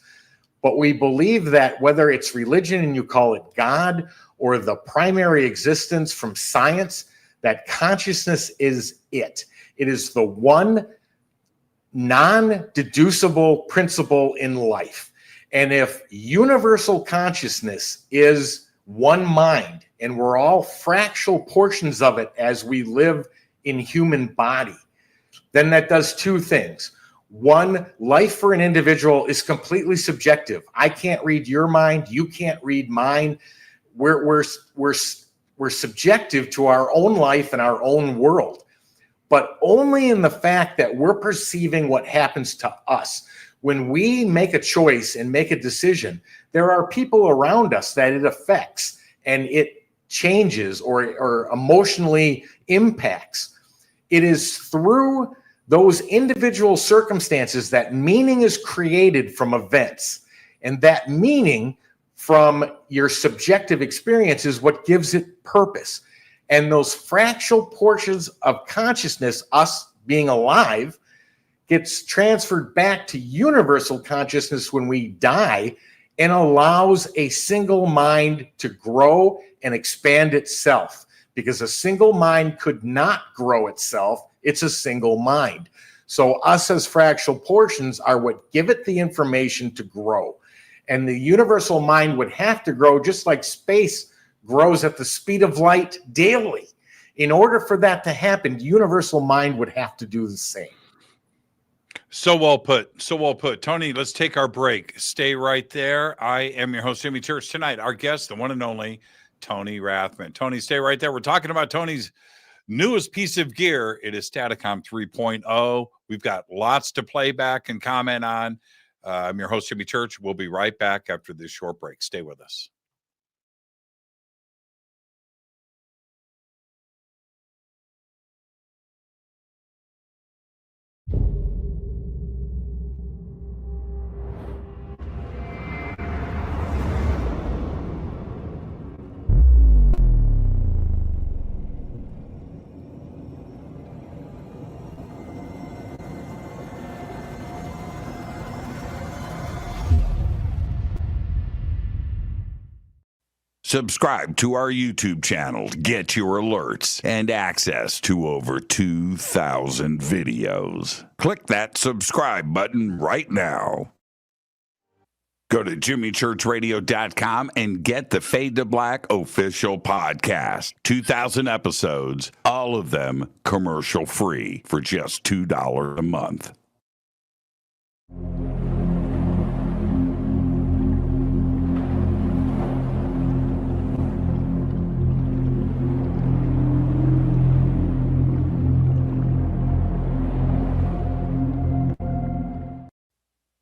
But we believe that whether it's religion and you call it God or the primary existence from science, that consciousness is it. It is the one non-deducible principle in life. And if universal consciousness is one mind, and we're all fractal portions of it as we live in human body, then that does two things. One, life for an individual is completely subjective. I can't read your mind. You can't read mine. We're subjective to our own life and our own world, but only in the fact that we're perceiving what happens to us. When we make a choice and make a decision, there are people around us that it affects and it changes or emotionally impacts. It is through those individual circumstances that meaning is created from events. And that meaning from your subjective experience is what gives it purpose. And those fractal portions of consciousness, us being alive, gets transferred back to universal consciousness when we die and allows a single mind to grow and expand itself. Because a single mind could not grow itself. It's a single mind. So us as fractal portions are what give it the information to grow. And the universal mind would have to grow just like space grows at the speed of light daily. In order for that to happen, the universal mind would have to do the same. So well put. So well put. Tony, let's take our break. Stay right there. I am your host, Jimmy Church. Tonight, our guest, the one and only Tony Rathman. Tony, stay right there. We're talking about Tony's newest piece of gear. It is Staticom 3.0. We've got lots to play back and comment on. I'm your host, Jimmy Church. We'll be right back after this short break. Stay with us. Subscribe to our YouTube channel to get your alerts and access to over 2,000 videos. Click that subscribe button right now. Go to jimmychurchradio.com and get the Fade to Black official podcast. 2,000 episodes, all of them commercial free for just $2 a month.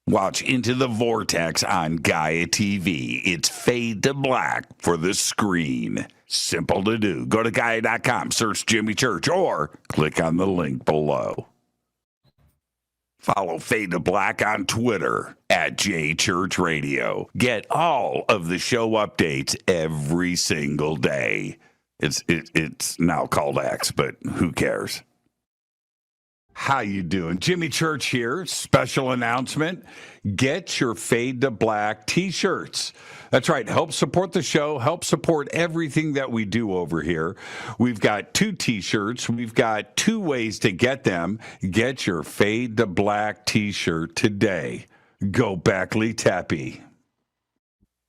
Watch Into the Vortex on Gaia TV. It's Fade to Black for the screen. Simple to do. Go to Gaia.com, search Jimmy Church, or click on the link below. Follow Fade to Black on Twitter at JChurchRadio. Get all of the show updates every single day. It's now called X, but who cares? How you doing? Jimmy Church here. Special announcement. Get your Fade to Black t-shirts. That's right. Help support the show. Help support everything that we do over here. We've got 2 t-shirts. We've got 2 ways to get them. Get your Fade to Black t-shirt today. Go Beckley Teppy.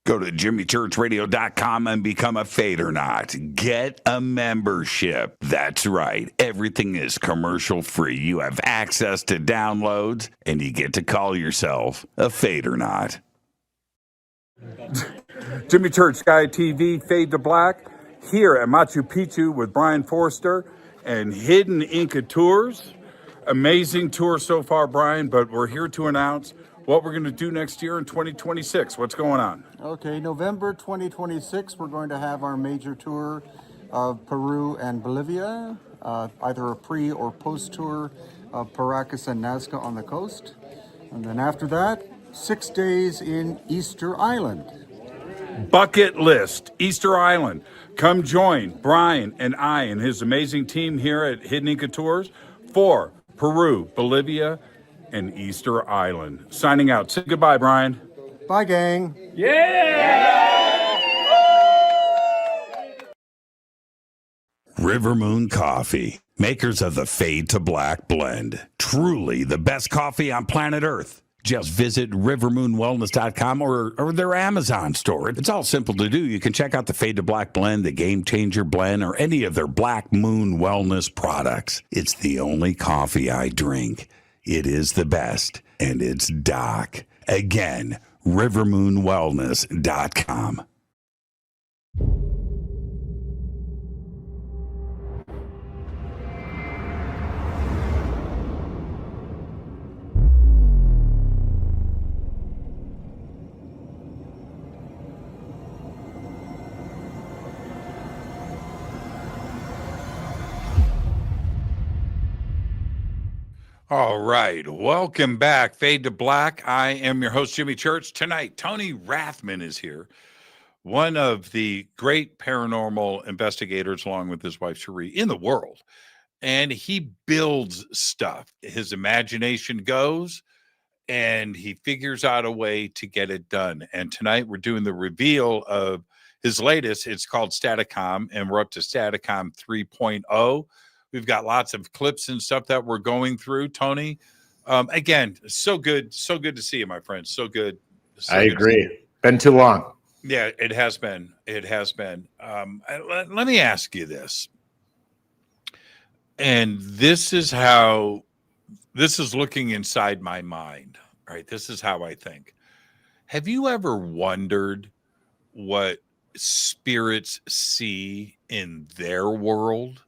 Go to jimmychurchradio.com and become a Fadernaut. Get a membership. That's right. Everything is commercial free. You have access to downloads, and you get to call yourself a Fadernaut. Jimmy Church Guy TV, Fade to Black, here at Machu Picchu with Brian Forster and Hidden Inca Tours. Amazing tour so far, Brian, but we're here to announce what we're going to do next year in 2026. What's going on? Okay, November 2026, we're going to have our major tour of Peru and Bolivia, either a pre or post tour of Paracas and Nazca on the coast. And then after that, 6 days in Easter Island. Bucket list, Easter Island. Come join Brian and I and his amazing team here at Hidden Inca Tours for Peru, Bolivia, and Easter Island. Signing out. Say goodbye, Brian. Bye, gang. River Moon Coffee, makers of the Fade to Black blend. Truly the best coffee on planet Earth. Just visit rivermoonwellness.com or their Amazon store. It's all simple to do. You can check out the Fade to Black blend, the Game Changer blend, or any of their Black Moon Wellness products. It's the only coffee I drink. It is the best, and it's Doc. Again, rivermoonwellness.com. All right. Welcome back. Fade to Black. I am your host, Jimmy Church. Tonight, Tony Rathman is here, one of the great paranormal investigators, along with his wife, Cherie, in the world. And he builds stuff. His imagination goes, and he figures out a way to get it done. And tonight, we're doing the reveal of his latest. It's called Staticom, and we're up to Staticom 3.0. We've got lots of clips and stuff that we're going through. Tony, again, so good to see you, my friend. So good. I agree. Been too long. Yeah, it has been. It has been. Let me ask you this. And this is looking inside my mind, right? This is how I think. Have you ever wondered what spirits see in their world?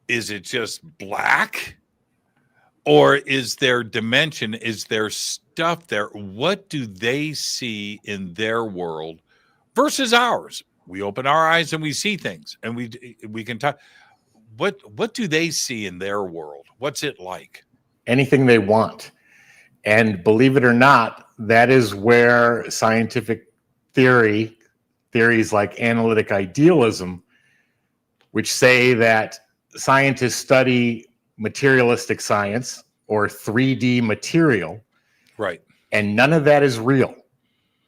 Is it just black? Or is there dimension? Is there stuff there? What do they see in their world versus ours? We open our eyes and we see things, and we can talk. What do they see in their world? What's it like? Anything they want. And believe it or not, that is where scientific theories like analytic idealism, which say that scientists study materialistic science or 3D material. Right. And none of that is real.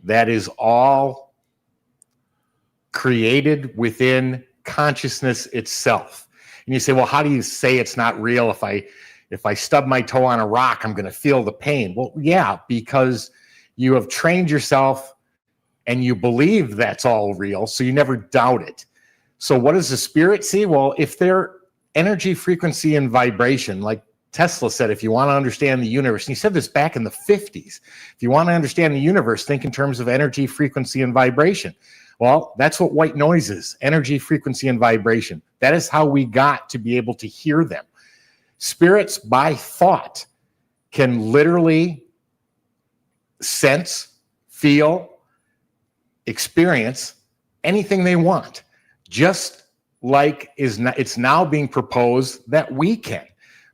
That is all created within consciousness itself. And you say, well, how do you say it's not real? If I stub my toe on a rock, I'm going to feel the pain. Well, yeah, because you have trained yourself and you believe that's all real, so you never doubt it. So what does the spirit see? Well, if they're energy, frequency, and vibration, like Tesla said, if you want to understand the universe, and he said this back in the 50s, if you want to understand the universe, think in terms of energy, frequency, and vibration. Well, that's what white noise is, energy, frequency, and vibration. That is how we got to be able to hear them. Spirits, by thought, can literally sense, feel, experience anything they want, just like it's now being proposed that we can.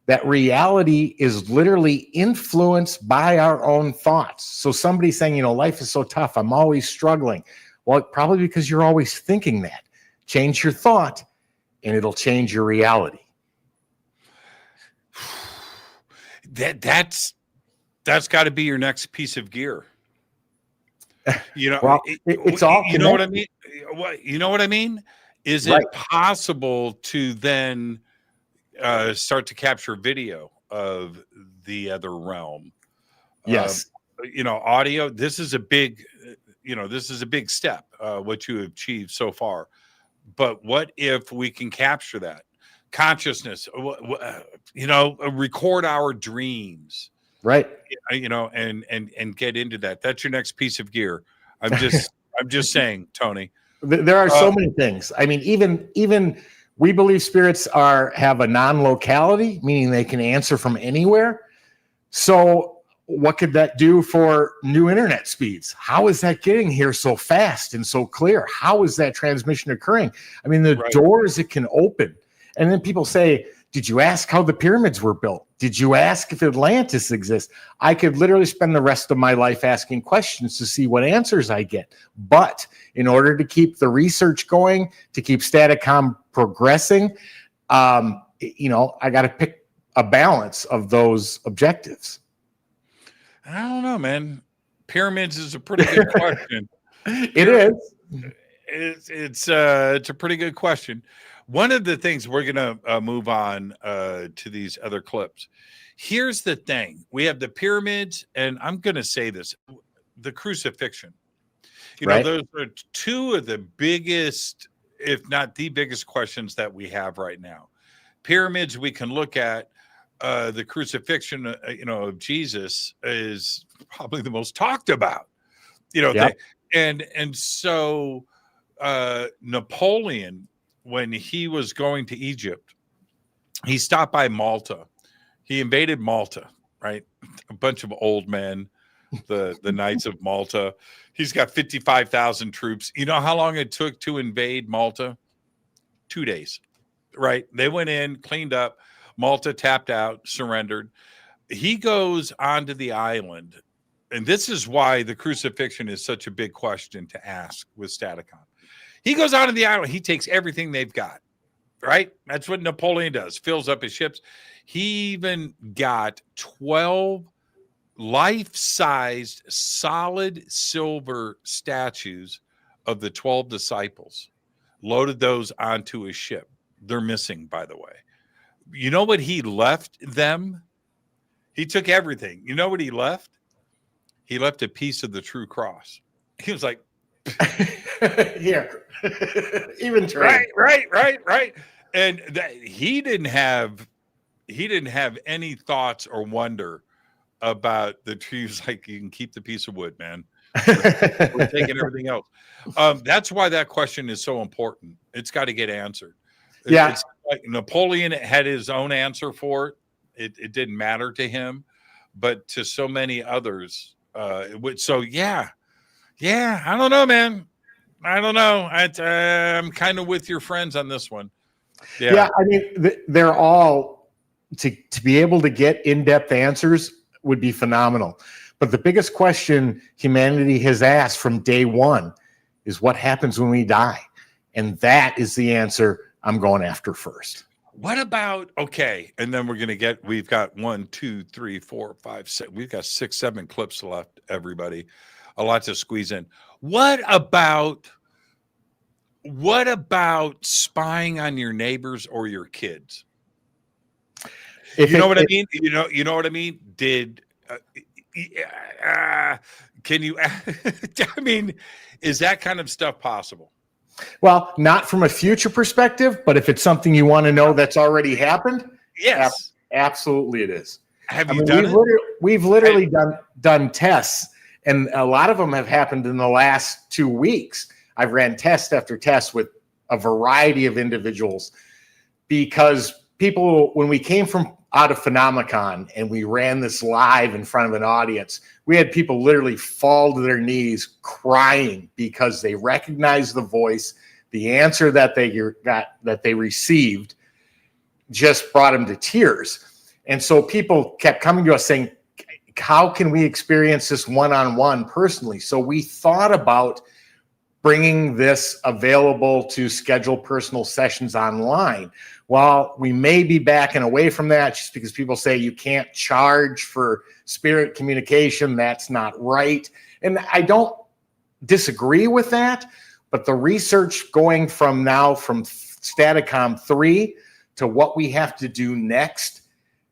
That reality is literally influenced by our own thoughts. So somebody saying, life is so tough, I'm always struggling. Well, probably because you're always thinking that. Change your thought, and it'll change your reality. That's got to be your next piece of gear. Well, it's all you know what I mean? You know what I mean? Is it possible to then start to capture video of the other realm? Yes. Audio. This is a big, this is a big step, what you have achieved so far. But what if we can capture that consciousness, record our dreams, right? And get into that. That's your next piece of gear. I'm just saying, Tony. There are so many things. I mean, even we believe spirits have a non-locality, meaning they can answer from anywhere. So what could that do for new internet speeds? How is that getting here so fast and so clear? How is that transmission occurring? I mean, the doors it can open. And then people say, did you ask how the pyramids were built? Did you ask if Atlantis exists? I could literally spend the rest of my life asking questions to see what answers I get. But in order to keep the research going, to keep Staticom progressing, I got to pick a balance of those objectives. I don't know, man. Pyramids is a pretty good question. It is. It's a pretty good question. One of the things we're going to move on to these other clips. Here's the thing. We have the pyramids, and I'm going to say this, the crucifixion. Those are two of the biggest, if not the biggest questions that we have right now. Pyramids, we can look at. The crucifixion, of Jesus is probably the most talked about, so Napoleon, when he was going to Egypt, he stopped by Malta. He invaded Malta, right? A bunch of old men, the Knights of Malta. He's got 55,000 troops. You know how long it took to invade Malta? 2 days, right? They went in, cleaned up. Malta tapped out, surrendered. He goes onto the island, and this is why the crucifixion is such a big question to ask with Staticom. He goes onto the island. He takes everything they've got, right? That's what Napoleon does, fills up his ships. He even got 12 life-sized solid silver statues of the 12 disciples, loaded those onto his ship. They're missing, by the way. You know what he left them? He took everything. You know what he left? He left a piece of the true cross. He was like, here, even trade. Right. And he didn't have any thoughts or wonder about the trees. Like, you can keep the piece of wood, man. We're taking everything else. That's why that question is so important. It's got to get answered. Yeah. It's like Napoleon had his own answer for it. It didn't matter to him, but to so many others, it would. So yeah. I don't know, man. I don't know. I'm kind of with your friends on this one. Yeah. I mean, they're all to be able to get in-depth answers would be phenomenal. But the biggest question humanity has asked from day one is what happens when we die, and that is the answer I'm going after first. What about, okay, and then we've got 1, 2, 3, 4, 5, 6. We've got 6, 7 clips left, everybody. A lot to squeeze in. What about spying on your neighbors or your kids? You know what I mean? You know what I mean? Can you, I mean, is that kind of stuff possible? Well, not from a future perspective, but if it's something you want to know that's already happened, yes, absolutely it is. Have you done it? We've literally done tests, and a lot of them have happened in the last 2 weeks. I've ran test after test with a variety of individuals because people, when we came from out of Phenomenon and we ran this live in front of an audience, we had people literally fall to their knees crying because they recognized the voice, the answer that they received just brought them to tears. And so people kept coming to us saying, how can we experience this one-on-one personally? So we thought about bringing this available to schedule personal sessions online. While we may be backing away from that just because people say you can't charge for spirit communication, that's not right. And I don't disagree with that, but the research going from Staticom 3 to what we have to do next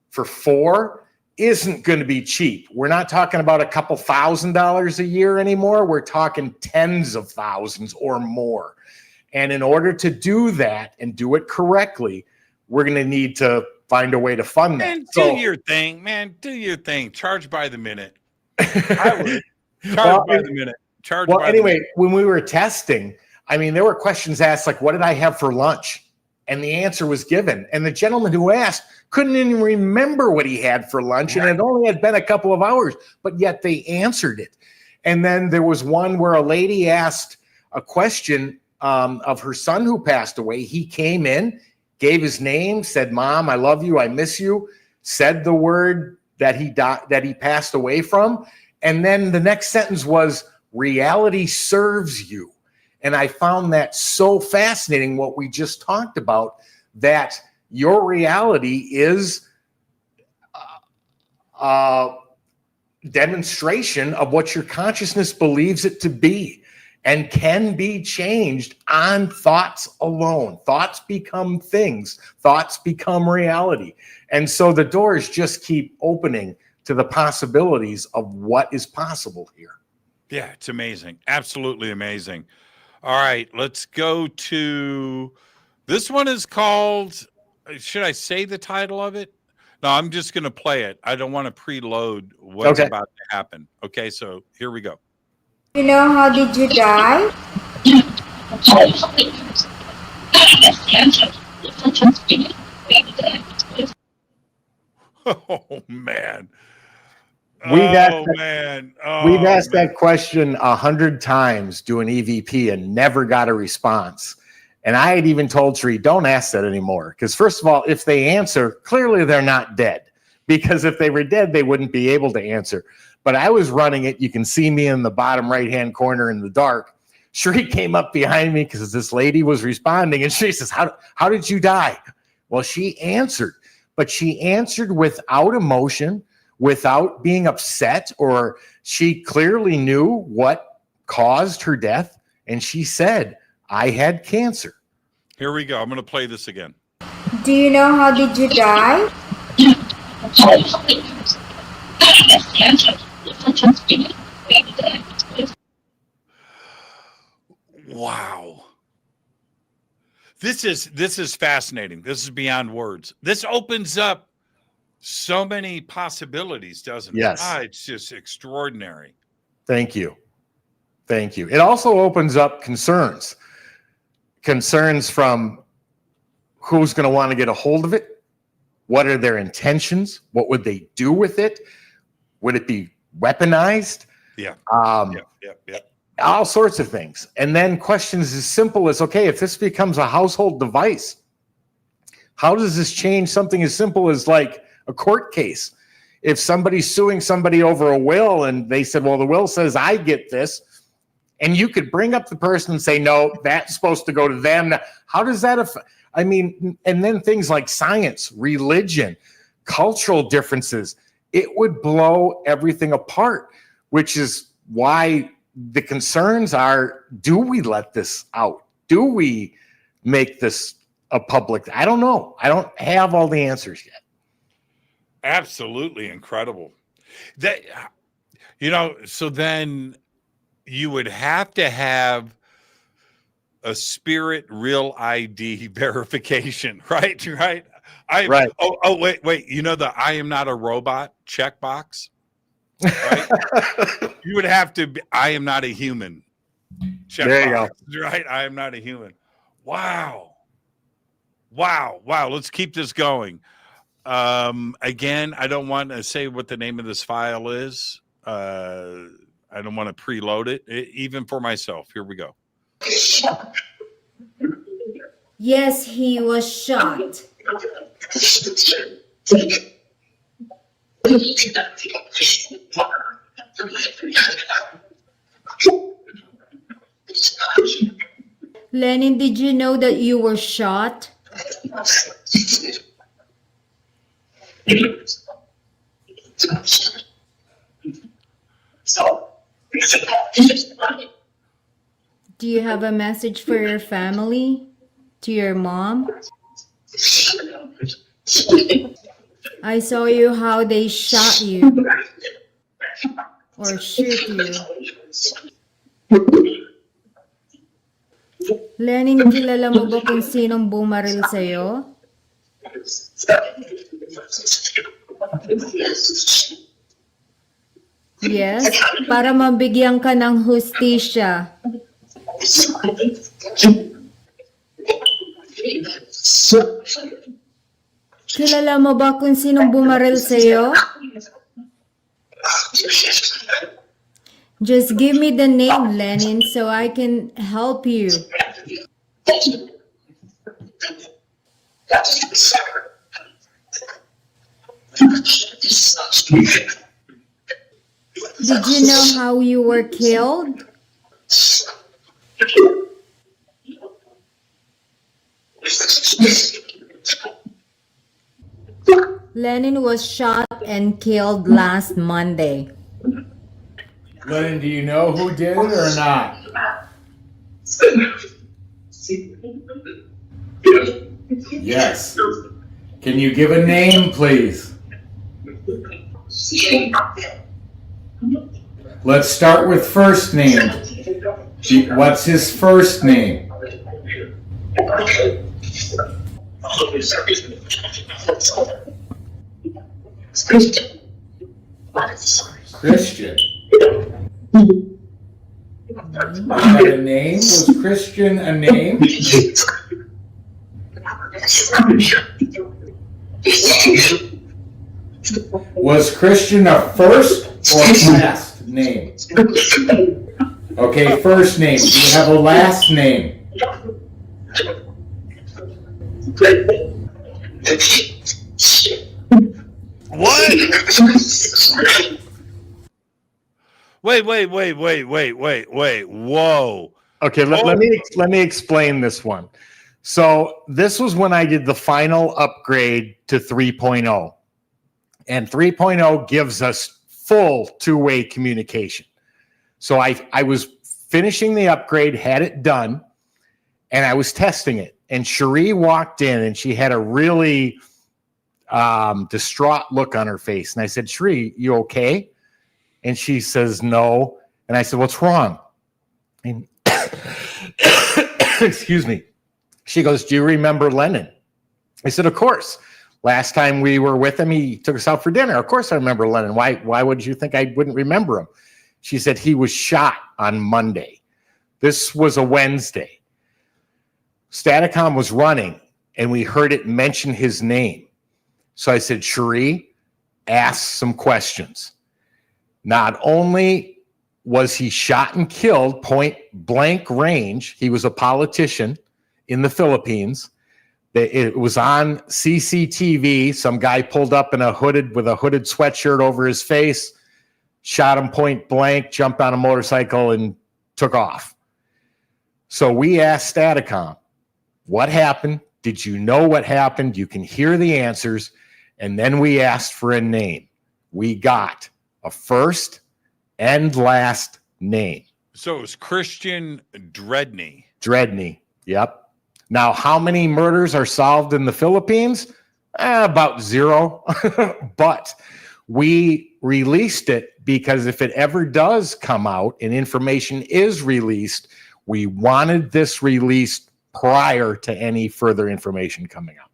for 4 isn't going to be cheap. We're not talking about a couple $1,000s a year anymore. We're talking tens of thousands or more. And in order to do that and do it correctly, we're going to need to find a way to fund that. Man, do your thing, man. Do your thing. Charge by the minute. I would. Charge by the minute. Anyway, when we were testing, I mean, there were questions asked like, what did I have for lunch? And the answer was given. And the gentleman who asked couldn't even remember what he had for lunch. And it only had been a couple of hours, but yet they answered it. And then there was one where a lady asked a question of her son who passed away. He came in, gave his name, said, "Mom, I love you. I miss you," said the word that he passed away from. And then the next sentence was, "Reality serves you." And I found that so fascinating, what we just talked about, that your reality is a demonstration of what your consciousness believes it to be and can be changed on thoughts alone. Thoughts become things. Thoughts become reality. And so the doors just keep opening to the possibilities of what is possible here. Yeah, it's amazing. Absolutely amazing. All right, let's go to this one is called, should I say the title of it? No, I'm just going to play it. I don't want to preload what's about to happen. Okay, so here we go. You know, how did you die? Oh, man. We've asked that question 100 times doing EVP and never got a response. And I had even told Tree, don't ask that anymore. Because first of all, if they answer, clearly they're not dead. Because if they were dead, they wouldn't be able to answer. But I was running it. You can see me in the bottom right-hand corner in the dark. Shri came up behind me because this lady was responding. And she says, how did you die? Well, she answered. But she answered without emotion, without being upset, or she clearly knew what caused her death. And she said, I had cancer. Here we go. I'm going to play this again. Do you know how did you die? Wow. This is fascinating. This is beyond words. This opens up so many possibilities, doesn't it? Yes. It's just extraordinary. Thank you. Thank you. It also opens up concerns from who's going to want to get a hold of it. What are their intentions? What would they do with it? Would it be weaponized? Yeah. All sorts of things. And then questions as simple as, okay, if this becomes a household device, how does this change something as simple as like a court case? If somebody's suing somebody over a will and they said, well, the will says I get this, and you could bring up the person and say, no, that's supposed to go to them. How does that affect? I mean, and then things like science, religion, cultural differences, it would blow everything apart, which is why the concerns are, do we let this out? Do we make this a public? I don't know. I don't have all the answers yet. Absolutely incredible. That, so then you would have to have a spirit real ID verification, right? Right. Right. Oh, wait. You know, the I am not a robot checkbox, right? You would have to be, I am not a human checkbox. There you go. Right. I am not a human. Wow. Let's keep this going. Again, I don't want to say what the name of this file is. I don't want to preload it, even for myself. Here we go. Yes, he was shot. Lennon, did you know that you were shot? Do you have a message for your family? To your mom? I saw you how they shot you or shoot you. Lenin, kilala mo ba kung sinong bumaril sa'yo? Yes, para mabigyan ka ng hustisya. Kilala mo ba kung sinong bumaril sa'yo? Just give me the name, Lenin, so I can help you. Did you know how you were killed? Lenin was shot and killed last Monday. Lennon, do you know who did it or not? Yes. Can you give a name, please? Let's start with first name. What's his first name? Christian. Was that a name? Was Christian a name? Was Christian a first or last name? Okay, first name. Do you have a last name? What? Wait. Whoa. Okay, let me explain this one. So this was when I did the final upgrade to 3.0. And 3.0 gives us full two-way communication. So I was finishing the upgrade, had it done, and I was testing it. And Cherie walked in and she had a really distraught look on her face. And I said, Cherie, you okay? And she says, no. And I said, what's wrong? And excuse me. She goes, do you remember Lennon? I said, of course. Last time we were with him, he took us out for dinner. Of course I remember Lennon. Why would you think I wouldn't remember him? She said, he was shot on Monday. This was a Wednesday. Staticom was running, and we heard it mention his name. So I said, Cherie, ask some questions. Not only was he shot and killed point blank range, he was a politician in the Philippines. It was on CCTV. Some guy pulled up with a hooded sweatshirt over his face, shot him point blank, jumped on a motorcycle, and took off. So we asked Staticom, what happened? Did you know what happened? You can hear the answers. And then we asked for a name. We got a first and last name. So it was Christian Dredney. Dredney, yep. Now, how many murders are solved in the Philippines? About 0. But we released it because if it ever does come out and information is released, we wanted this released prior to any further information coming out.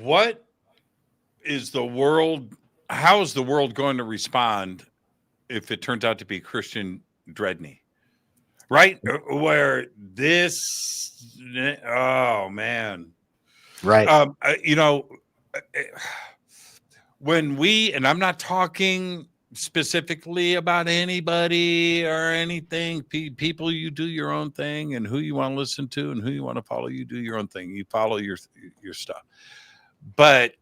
What is the world? How is the world going to respond if it turns out to be Christian Dredney? Right? Where this, oh man. Right. When we, and I'm not talking specifically about anybody or anything, people, you do your own thing, and who you want to listen to and who you want to follow, you do your own thing. You follow your stuff. But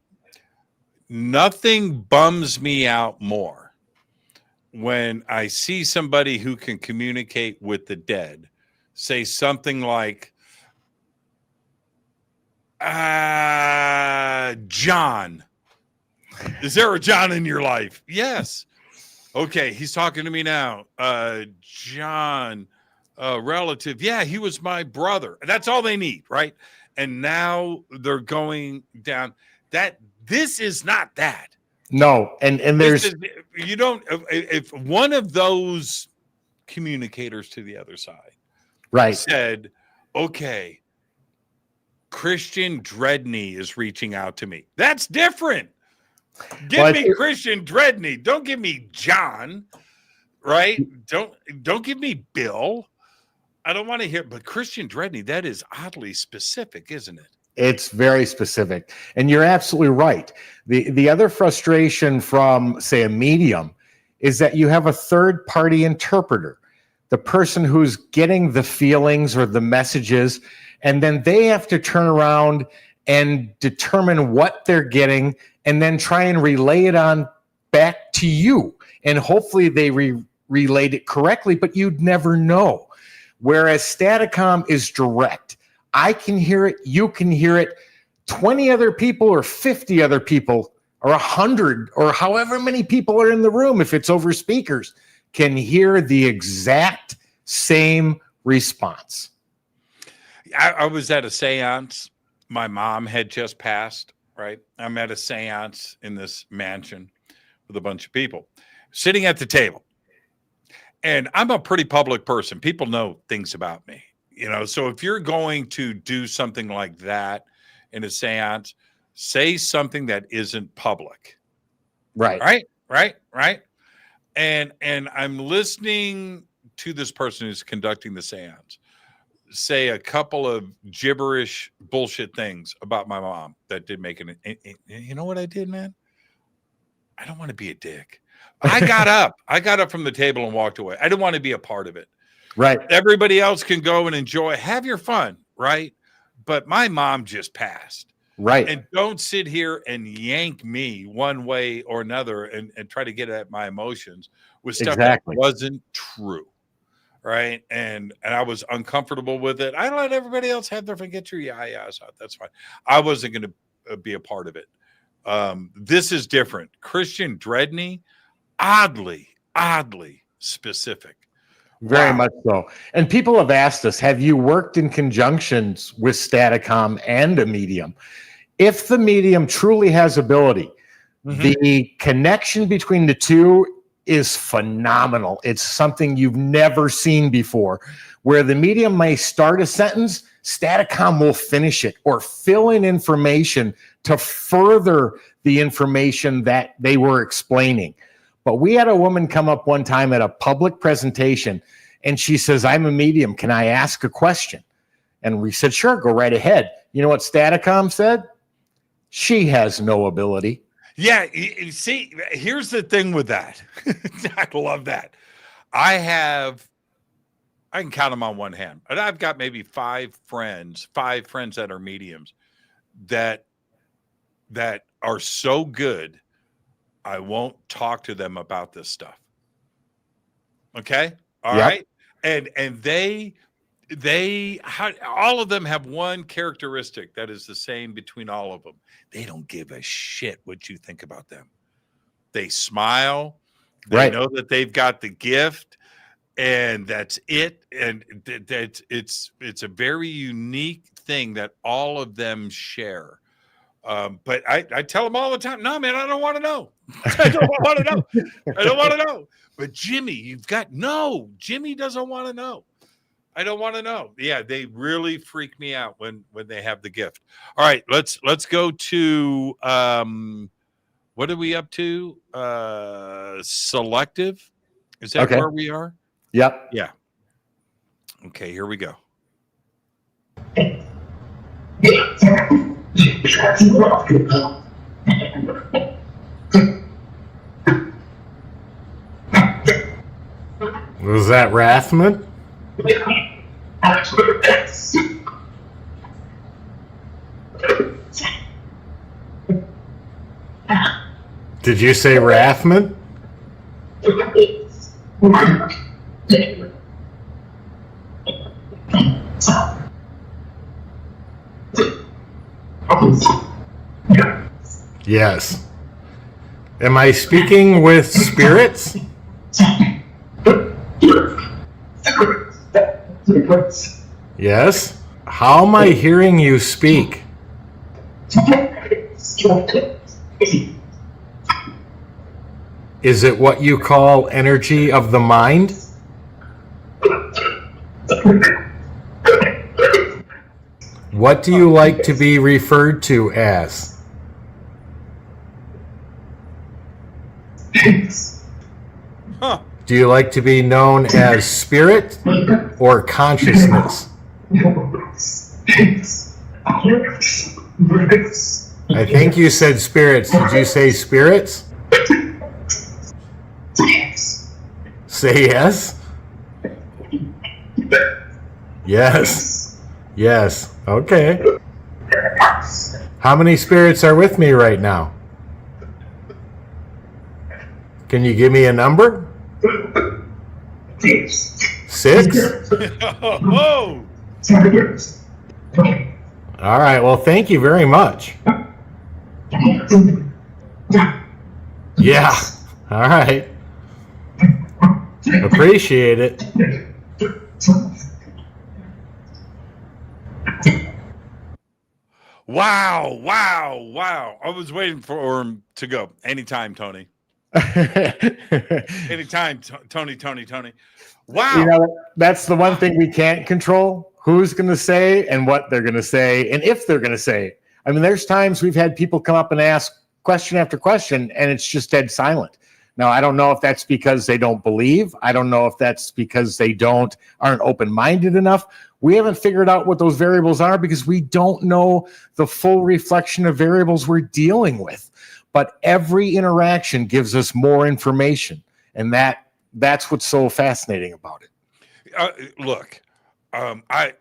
nothing bums me out more when I see somebody who can communicate with the dead say something like, John, is there a John in your life? Yes. Okay, he's talking to me now. John, relative. Yeah, he was my brother. That's all they need, right? and now they're going down that. This is not that. No, and there's You don't, if one of those communicators to the other side right said, okay, Christian Dreadney is reaching out to me, that's different. Give me Christian Dreadney. Don't give me John, right? Don't give me Bill. I don't want to hear, but Christian Dreadney, that is oddly specific, isn't it? It's very specific. And you're absolutely right. The other frustration from, say, a medium is that you have a third-party interpreter, the person who's getting the feelings or the messages, and then they have to turn around and determine what they're getting and then try and relay it on back to you. And hopefully they relayed it correctly, but you'd never know. Whereas Staticom is direct. I can hear it, you can hear it, 20 other people or 50 other people or 100 or however many people are in the room, if it's over speakers, can hear the exact same response. I was at a seance. My mom had just passed, right? I'm at a seance in this mansion with a bunch of people sitting at the table. And I'm a pretty public person. People know things about me. So if you're going to do something like that in a seance, say something that isn't public. Right. And I'm listening to this person who's conducting the seance say a couple of gibberish bullshit things about my mom that did make it. You know what I did, man? I don't want to be a dick. I got up from the table and walked away. I didn't want to be a part of it. Right. Everybody else can go and enjoy, have your fun, right? But my mom just passed. Right. And don't sit here and yank me one way or another and try to get at my emotions with stuff that wasn't true. Right. And I was uncomfortable with it. I let everybody else have their fun. Get your yayas out. That's fine. I wasn't going to be a part of it. This is different. Christian Dreadney, oddly specific. Very much so. And people have asked us, have you worked in conjunctions with Staticom and a medium? If the medium truly has ability, the connection between the two is phenomenal. It's something you've never seen before. Where the medium may start a sentence, Staticom will finish it or fill in information to further the information that they were explaining. But we had a woman come up one time at a public presentation, and she says, I'm a medium. Can I ask a question? And we said, sure, go right ahead. You know what Staticom said? She has no ability. Yeah, you see, here's the thing with that. I love that. I can count them on one hand. And I've got maybe five friends that are mediums that are so good, I won't talk to them about this stuff. Okay? All right. And they all of them have one characteristic that is the same between all of them. They don't give a shit what you think about them. They smile. They know that they've got the gift, and that's it. And it's a very unique thing that all of them share. But I tell them all the time, no, man, I don't want to know. I don't want to know. I don't want to know. But Jimmy, Jimmy doesn't want to know. I don't want to know. Yeah, they really freak me out when they have the gift. All right, let's go to what are we up to? Selective. Is that where we are? Yep. Yeah. Okay, here we go. Was that Rathman? Did you say Rathman? Yes. Am I speaking with spirits? Yes. How am I hearing you speak? Is it what you call energy of the mind? What do you like to be referred to as? Huh. Do you like to be known as spirit or consciousness? I think you said spirits. Did you say spirits? Say yes? Yes. Yes. Okay. How many spirits are with me right now? Can you give me a number? 6? Oh, All right. Well, thank you very much. Yeah. All right. Appreciate it. wow, wow, wow. I was waiting for him to go. Anytime, Tony. Anytime, Tony. Wow. You know, that's the one thing we can't control: who's going to say and what they're going to say and if they're going to say. I mean, there's times we've had people come up and ask question after question and it's just dead silent. Now, I don't know if that's because they don't believe. I don't know if that's because they aren't open-minded enough. We haven't figured out what those variables are because we don't know the full reflection of variables we're dealing with. But every interaction gives us more information, and that's what's so fascinating about it. Look, so I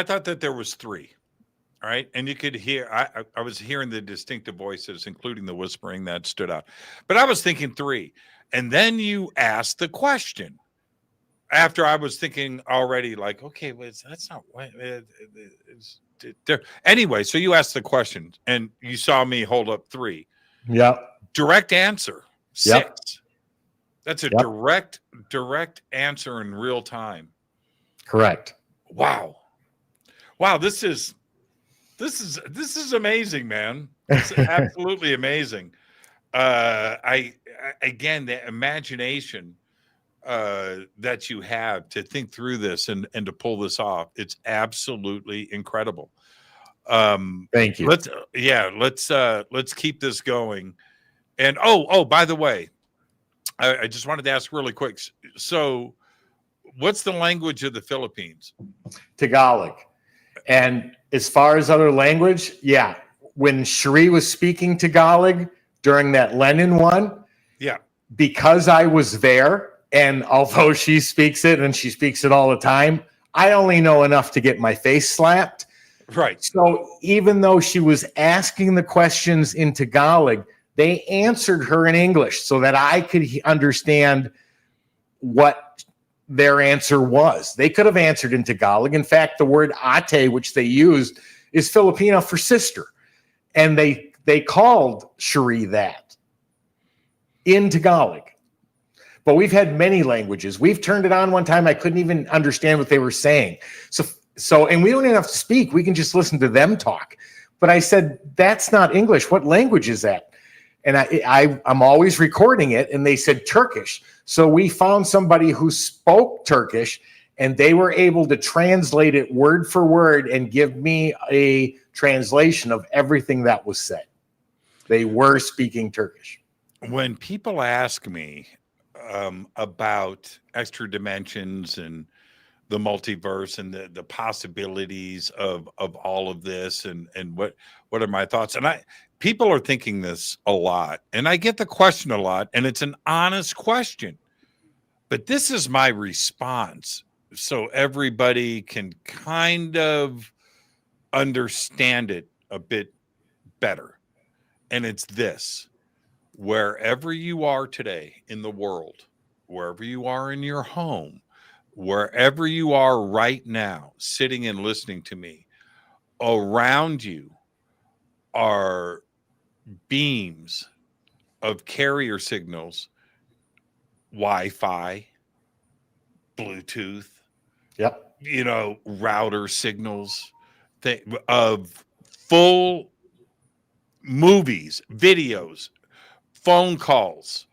thought that there was 3. All right. And you could hear, I was hearing the distinctive voices, including the whispering that stood out. But I was thinking 3. And then you asked the question after I was thinking already, like, okay, well, that's not what it's there. Anyway, so you asked the question and you saw me hold up 3. Yep. Direct answer 6. Yep. That's a Yep. direct answer in real time. Correct. Wow. This is amazing, man. It's absolutely amazing. Again, the imagination that you have to think through this and to pull this off, it's absolutely incredible. Thank you. Let's keep this going. And by the way, I just wanted to ask really quick. So, what's the language of the Philippines? Tagalog. And as far as other language, yeah, when Cherie was speaking Tagalog during that Lennon one, yeah, because I was there, and although she speaks it and she speaks it all the time, I only know enough to get my face slapped. Right. So even though she was asking the questions in Tagalog, they answered her in English so that I could understand what their answer was. They could have answered in Tagalog. In fact, the word ate, which they used, is Filipino for sister. And they called Cherie that in Tagalog. But we've had many languages. We've turned it on one time. I couldn't even understand what they were saying. So, and we don't even have to speak. We can just listen to them talk. But I said, that's not English. What language is that? And I'm always recording it. And they said Turkish. So we found somebody who spoke Turkish, and they were able to translate it word for word and give me a translation of everything that was said. They were speaking Turkish. When people ask me about extra dimensions and the multiverse and the possibilities of all of this and what are my thoughts, and people are thinking this a lot, and I get the question a lot, and it's an honest question, but this is my response so everybody can kind of understand it a bit better. And it's this: wherever you are today in the world, wherever you are in your home, wherever you are right now, sitting and listening to me, around you are beams of carrier signals, Wi-Fi, Bluetooth, Yep. you know, router signals of full movies, videos, phone calls.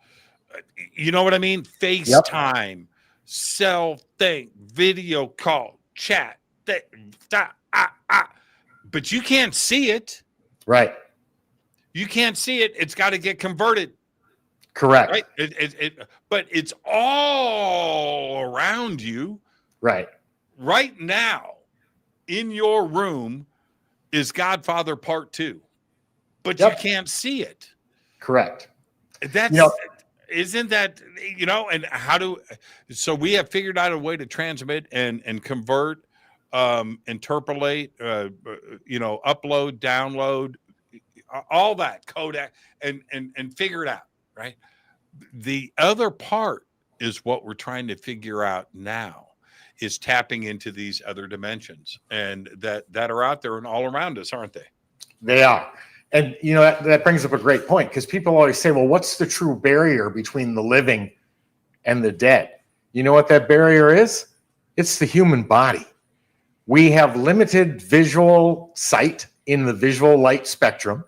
You know what I mean? Yep. FaceTime, cell thing, video call, chat. But you can't see it. Right. You can't see it. It's got to get converted. Correct. Right. But it's all around you. Right. Right now, in your room is Godfather Part 2, but you can't see it. Correct. That's isn't that, you know, and so we have figured out a way to transmit and convert, interpolate, you know, upload, download, all that codec and figure it out. Right. The other part is what we're trying to figure out now, is tapping into these other dimensions, and that are out there and all around us, aren't they? They are. And, you know, that brings up a great point, because people always say, well, what's the true barrier between the living and the dead? You know what that barrier is? It's the human body. We have limited visual sight in the visual light spectrum.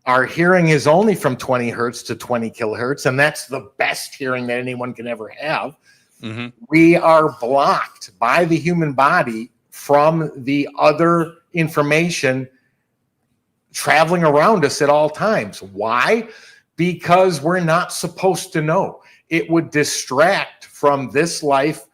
Our hearing is only from 20 hertz to 20 kilohertz, and that's the best hearing that anyone can ever have. Mm-hmm. We are blocked by the human body from the other information traveling around us at all times. Why? Because we're not supposed to know. It would distract from this life,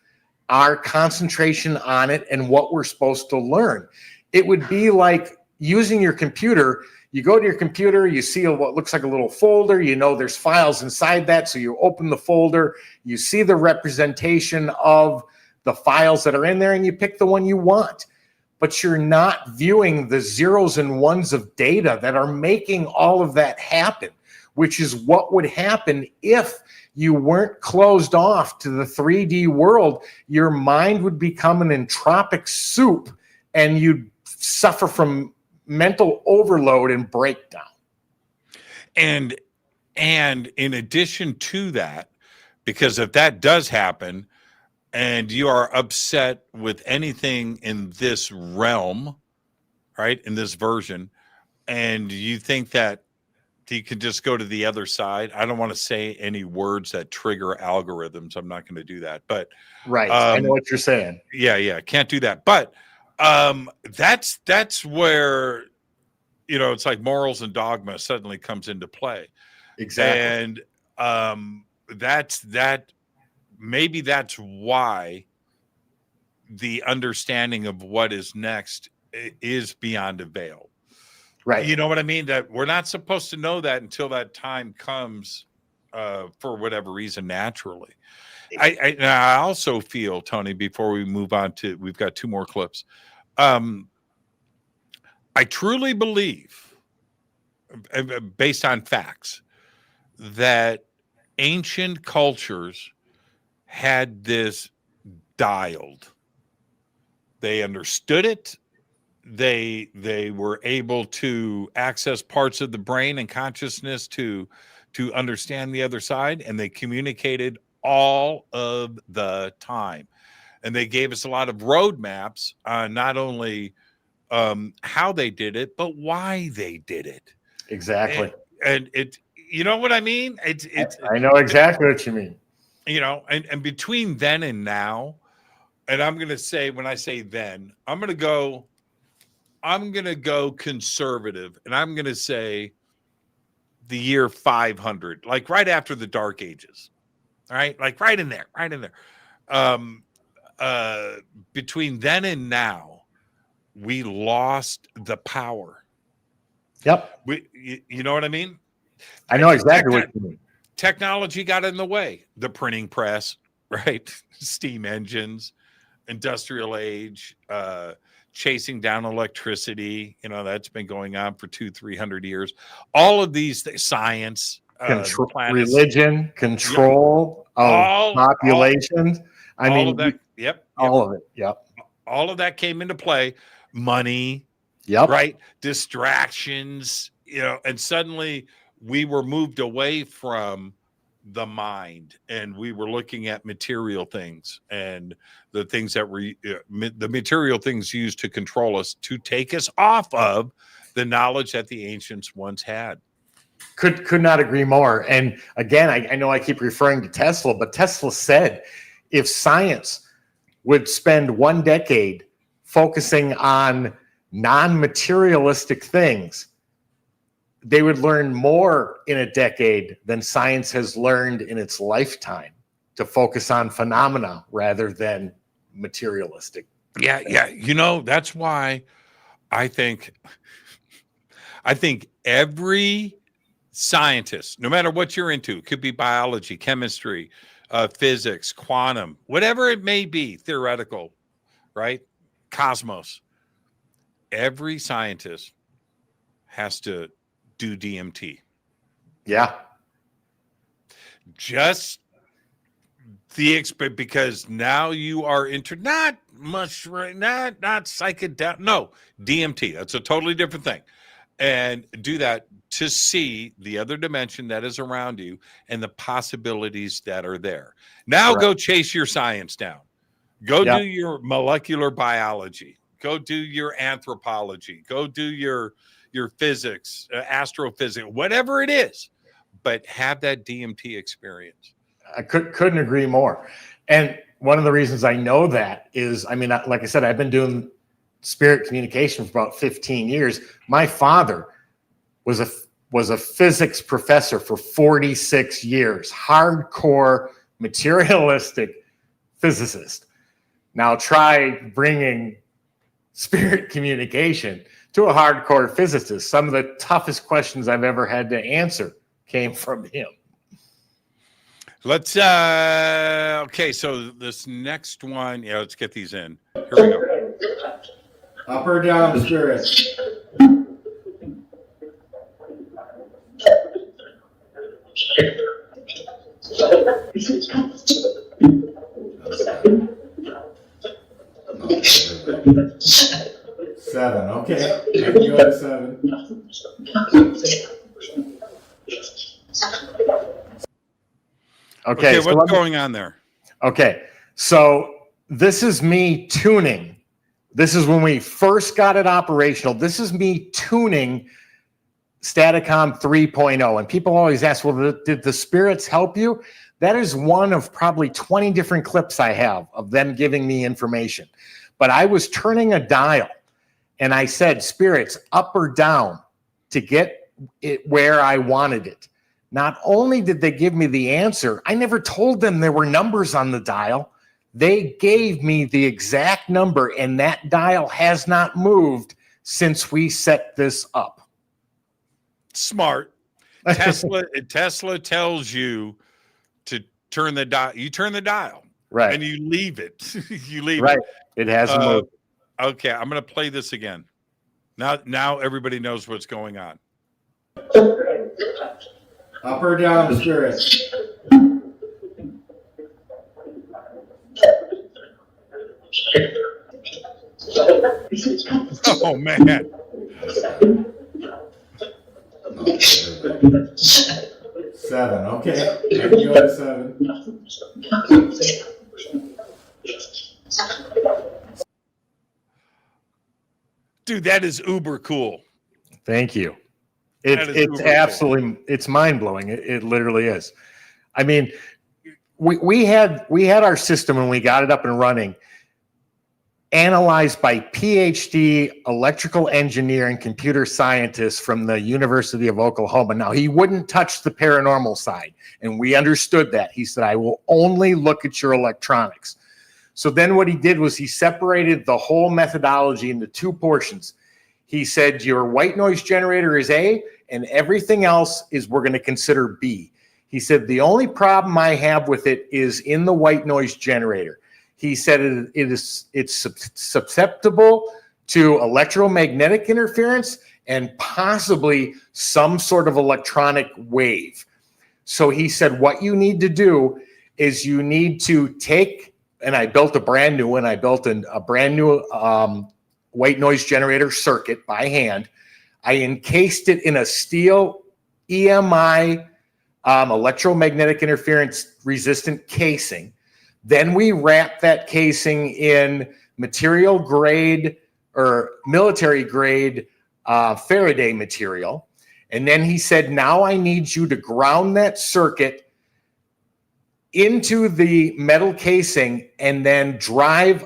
our concentration on it, and what we're supposed to learn. It would be like using your computer. You go to your computer, you see what looks like a little folder, you know there's files inside that, so you open the folder, you see the representation of the files that are in there, and you pick the one you want. But you're not viewing the zeros and ones of data that are making all of that happen, which is what would happen if you weren't closed off to the 3D world. Your mind would become an entropic soup, and you'd suffer from mental overload and breakdown. And in addition to that, because if that does happen and you are upset with anything in this realm, right, in this version, and you think that you could just go to the other side, I don't want to say any words that trigger algorithms. I'm not going to do that. But right, I know what you're saying. Yeah, can't do that. But that's where, you know, it's like morals and dogma suddenly comes into play. Exactly. And maybe that's why the understanding of what is next is beyond a veil. Right. You know what I mean? That we're not supposed to know that until that time comes, for whatever reason, naturally. I also feel, Tony, before we move on to, we've got two more clips. I truly believe, based on facts, that ancient cultures had this dialed. They understood it. They were able to access parts of the brain and consciousness to understand the other side, and they communicated all of the time. And they gave us a lot of roadmaps on not only how they did it, but why they did it. Exactly. And it, you know what I mean? I know exactly what you mean. You know, and between then and now, and I'm going to say, when I say then, I'm going to go conservative, and I'm going to say the year 500, like right after the Dark Ages. All right. Like right in there. Between then and now, we lost the power. Yep. You know what I mean? I know exactly what you mean. Technology got in the way. The printing press, right? Steam engines, industrial age, chasing down electricity. You know, that's been going on for 200-300 years. All of these things, science, religion, control of populations. All of that. Yep. All of it. Yep. All of that came into play. Money. Yep. Right. Distractions, you know, and suddenly we were moved away from the mind, and we were looking at material things and the things that were the material things used to control us, to take us off of the knowledge that the ancients once had. Could not agree more. And again, I know I keep referring to Tesla, but Tesla said if science would spend 1 decade focusing on non-materialistic things, they would learn more in a decade than science has learned in its lifetime, to focus on phenomena rather than materialistic. Yeah. That's why I think every scientist, no matter what you're into, it could be biology, chemistry, physics, quantum, whatever it may be, theoretical, right? Cosmos. Every scientist has to do DMT. Yeah. Just because now you are not psychedelic. No, DMT. That's a totally different thing. And do that to see the other dimension that is around you and the possibilities that are there. Now go chase your science down. Go do your molecular biology. Go do your anthropology. Go do your physics, astrophysics, whatever it is. But have that DMT experience. I couldn't agree more. And one of the reasons I know that is, I mean, like I said, I've been doing spirit communication for about 15 years. My father was a physics professor for 46 years, hardcore materialistic physicist. Now try bringing spirit communication to a hardcore physicist. Some of the toughest questions I've ever had to answer came from him. Let's okay, so this next one, let's get these in. Here we go. Up or down, spirit? Seven. Okay, I can go to 7. Okay, what's going on there? Okay, so this is me tuning. This is when we first got it operational. This is me tuning Staticom 3.0. And people always ask, well, did the spirits help you? That is one of probably 20 different clips I have of them giving me information. But I was turning a dial and I said, spirits, up or down, to get it where I wanted it. Not only did they give me the answer, I never told them there were numbers on the dial. They gave me the exact number, and that dial has not moved since we set this up. Smart. Tesla tells you to turn the dial. You turn the dial. Right. And you leave it. You leave right. it. It hasn't moved. Okay, I'm going to play this again. Now everybody knows what's going on. Up or down, spirit? Oh, man. 7. Okay, I can go to 7. Dude, that is uber cool. Thank you. It's absolutely cool. It's mind-blowing. It literally is. I mean, we had our system when we got it up and running analyzed by PhD electrical engineer and computer scientist from the University of Oklahoma. Now, he wouldn't touch the paranormal side, and we understood that. He said, I will only look at your electronics. So then what he did was he separated the whole methodology into 2 portions. He said, your white noise generator is A, and everything else is we're going to consider B. He said, the only problem I have with it is in the white noise generator. He said it's susceptible to electromagnetic interference and possibly some sort of electronic wave. So he said, what you need to do is you need to take, and I built a brand new one. I built a brand new white noise generator circuit by hand. I encased it in a steel EMI electromagnetic interference resistant casing. Then we wrap that casing in material grade or military grade Faraday material. And then he said, now I need you to ground that circuit into the metal casing and then drive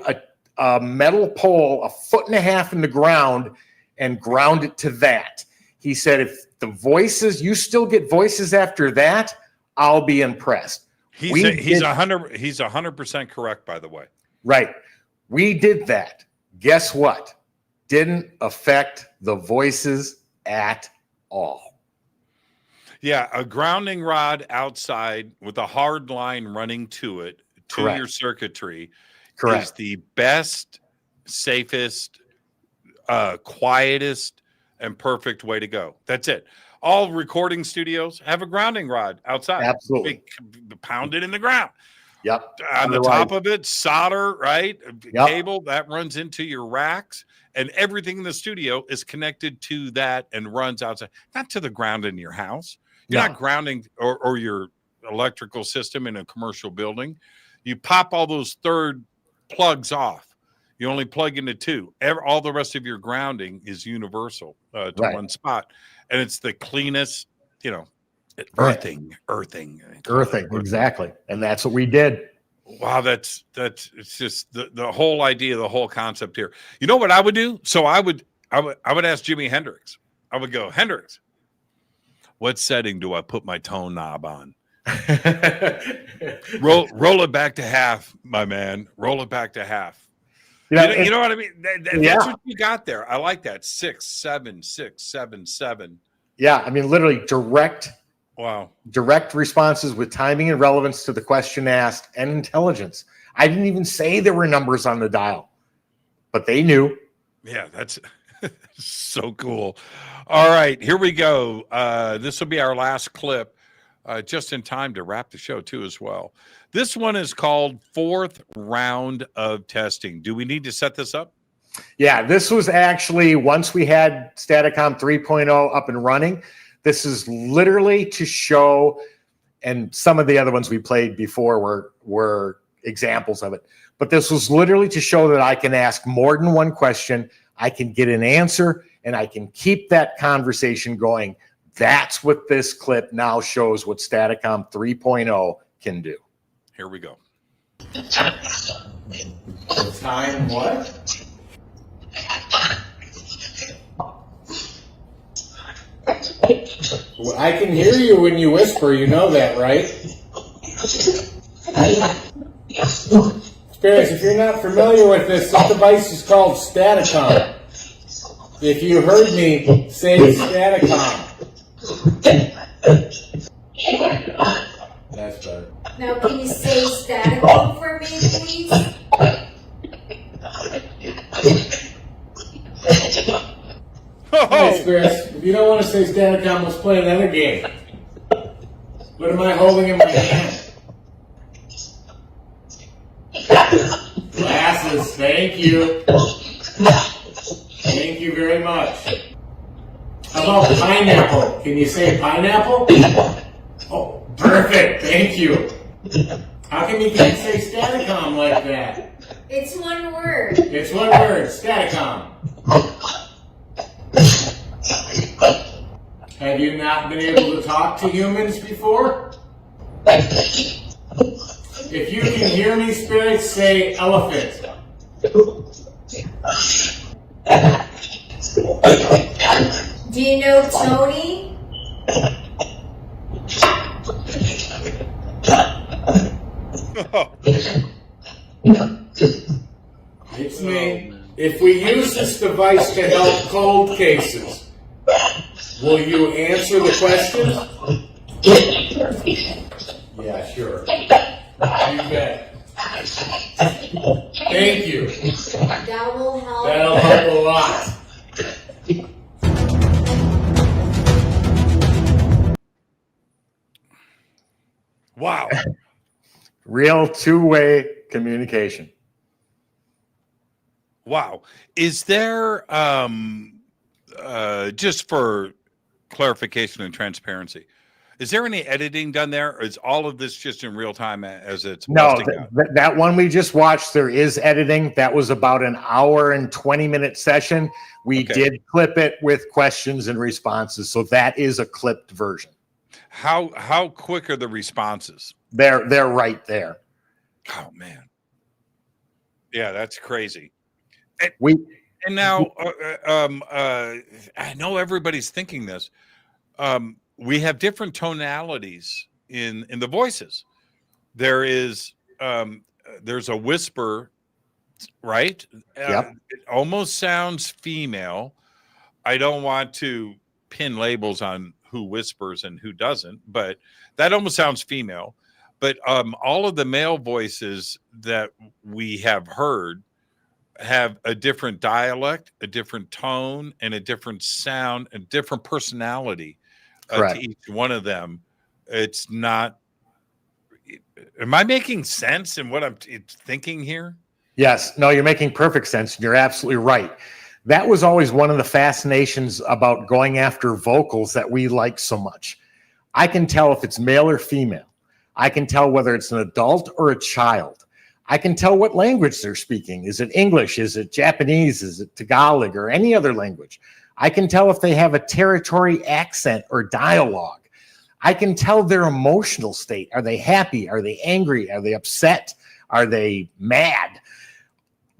a metal pole 1.5 feet in the ground and ground it to that. He said, if the voices, you still get voices after that, I'll be impressed. He's 100% correct, by the way. Right. We did that. Guess what? Didn't affect the voices at all. Yeah, a grounding rod outside with a hard line running to it, to Correct. your circuitry, Correct. is the best, safest, quietest, and perfect way to go. That's it. All recording studios have a grounding rod outside. Absolutely. Pound it in the ground. Yep. On the top of it, solder, right? Yep. Cable that runs into your racks, and everything in the studio is connected to that and runs outside, not to the ground in your house. You're not grounding or your electrical system in a commercial building. You pop all those third plugs off. You only plug into 2. All the rest of your grounding is universal to one spot. And it's the cleanest, earthing. Exactly. And that's what we did. Wow, it's just the whole idea, the whole concept here. You know what I would do? So I would ask Jimi Hendrix. I would go, Hendrix, what setting do I put my tone knob on? roll it back to half, my man. Roll it back to half. You know what I mean? That's what you got there. I like that. 6, 7, 6, 7, 7. Yeah, I mean, literally direct responses with timing and relevance to the question asked and intelligence. I didn't even say there were numbers on the dial, but they knew. Yeah, that's so cool. All right, here we go. This will be our last clip, just in time to wrap the show too as well. This one is called 4th Round of Testing. Do we need to set this up? Yeah, this was actually, once we had Staticom 3.0 up and running, this is literally to show, and some of the other ones we played before were examples of it, but this was literally to show that I can ask more than one question, I can get an answer, and I can keep that conversation going. That's what this clip now shows what Staticom 3.0 can do. Here we go. Time what? Well, I can hear you when you whisper, you know that, right? Spirits, if you're not familiar with this device is called Staticom. If you heard me say Staticom. That's better. Now, can you say Staticom for me, please? Hey, Chris, if you don't want to say Staticom, let's play another game. What am I holding in my hand? Glasses, thank you. Thank you very much. How about pineapple? Can you say pineapple? Oh, perfect, thank you. How come you can't say Staticom like that? It's one word. It's one word, Staticom. Have you not been able to talk to humans before? If you can hear me, spirits, say elephant. Do you know Tony? It's me. If we use this device to help cold cases, will you answer the questions? Yeah, sure. You bet. Thank you. That will help. That'll help a lot. Wow. Real two-way communication. Wow. Is there, just for clarification and transparency, Is there any editing done there, or is all of this just in real time as it's No, busting out? that one we just watched, there is editing. That was about an hour and 20-minute session. We Okay. did clip it with questions and responses. So that is a clipped version. How quick are the responses? They're right there. Oh man. Yeah, that's crazy. We And now, I know everybody's thinking this. We have different tonalities in the voices. There's a whisper, right? Yep. It almost sounds female. I don't want to pin labels on who whispers and who doesn't, but that almost sounds female. But all of the male voices that we have heard have a different dialect, a different tone, and a different sound, a different personality to each one of them. It's not. Am I making sense in what I'm thinking here? Yes. No, you're making perfect sense. You're absolutely right. That was always one of the fascinations about going after vocals that we like so much. I can tell if it's male or female. I can tell whether it's an adult or a child. I can tell what language they're speaking. Is it English? Is it Japanese? Is it Tagalog or any other language? I can tell if they have a territory accent or dialogue. I can tell their emotional state. Are they happy? Are they angry? Are they upset? Are they mad?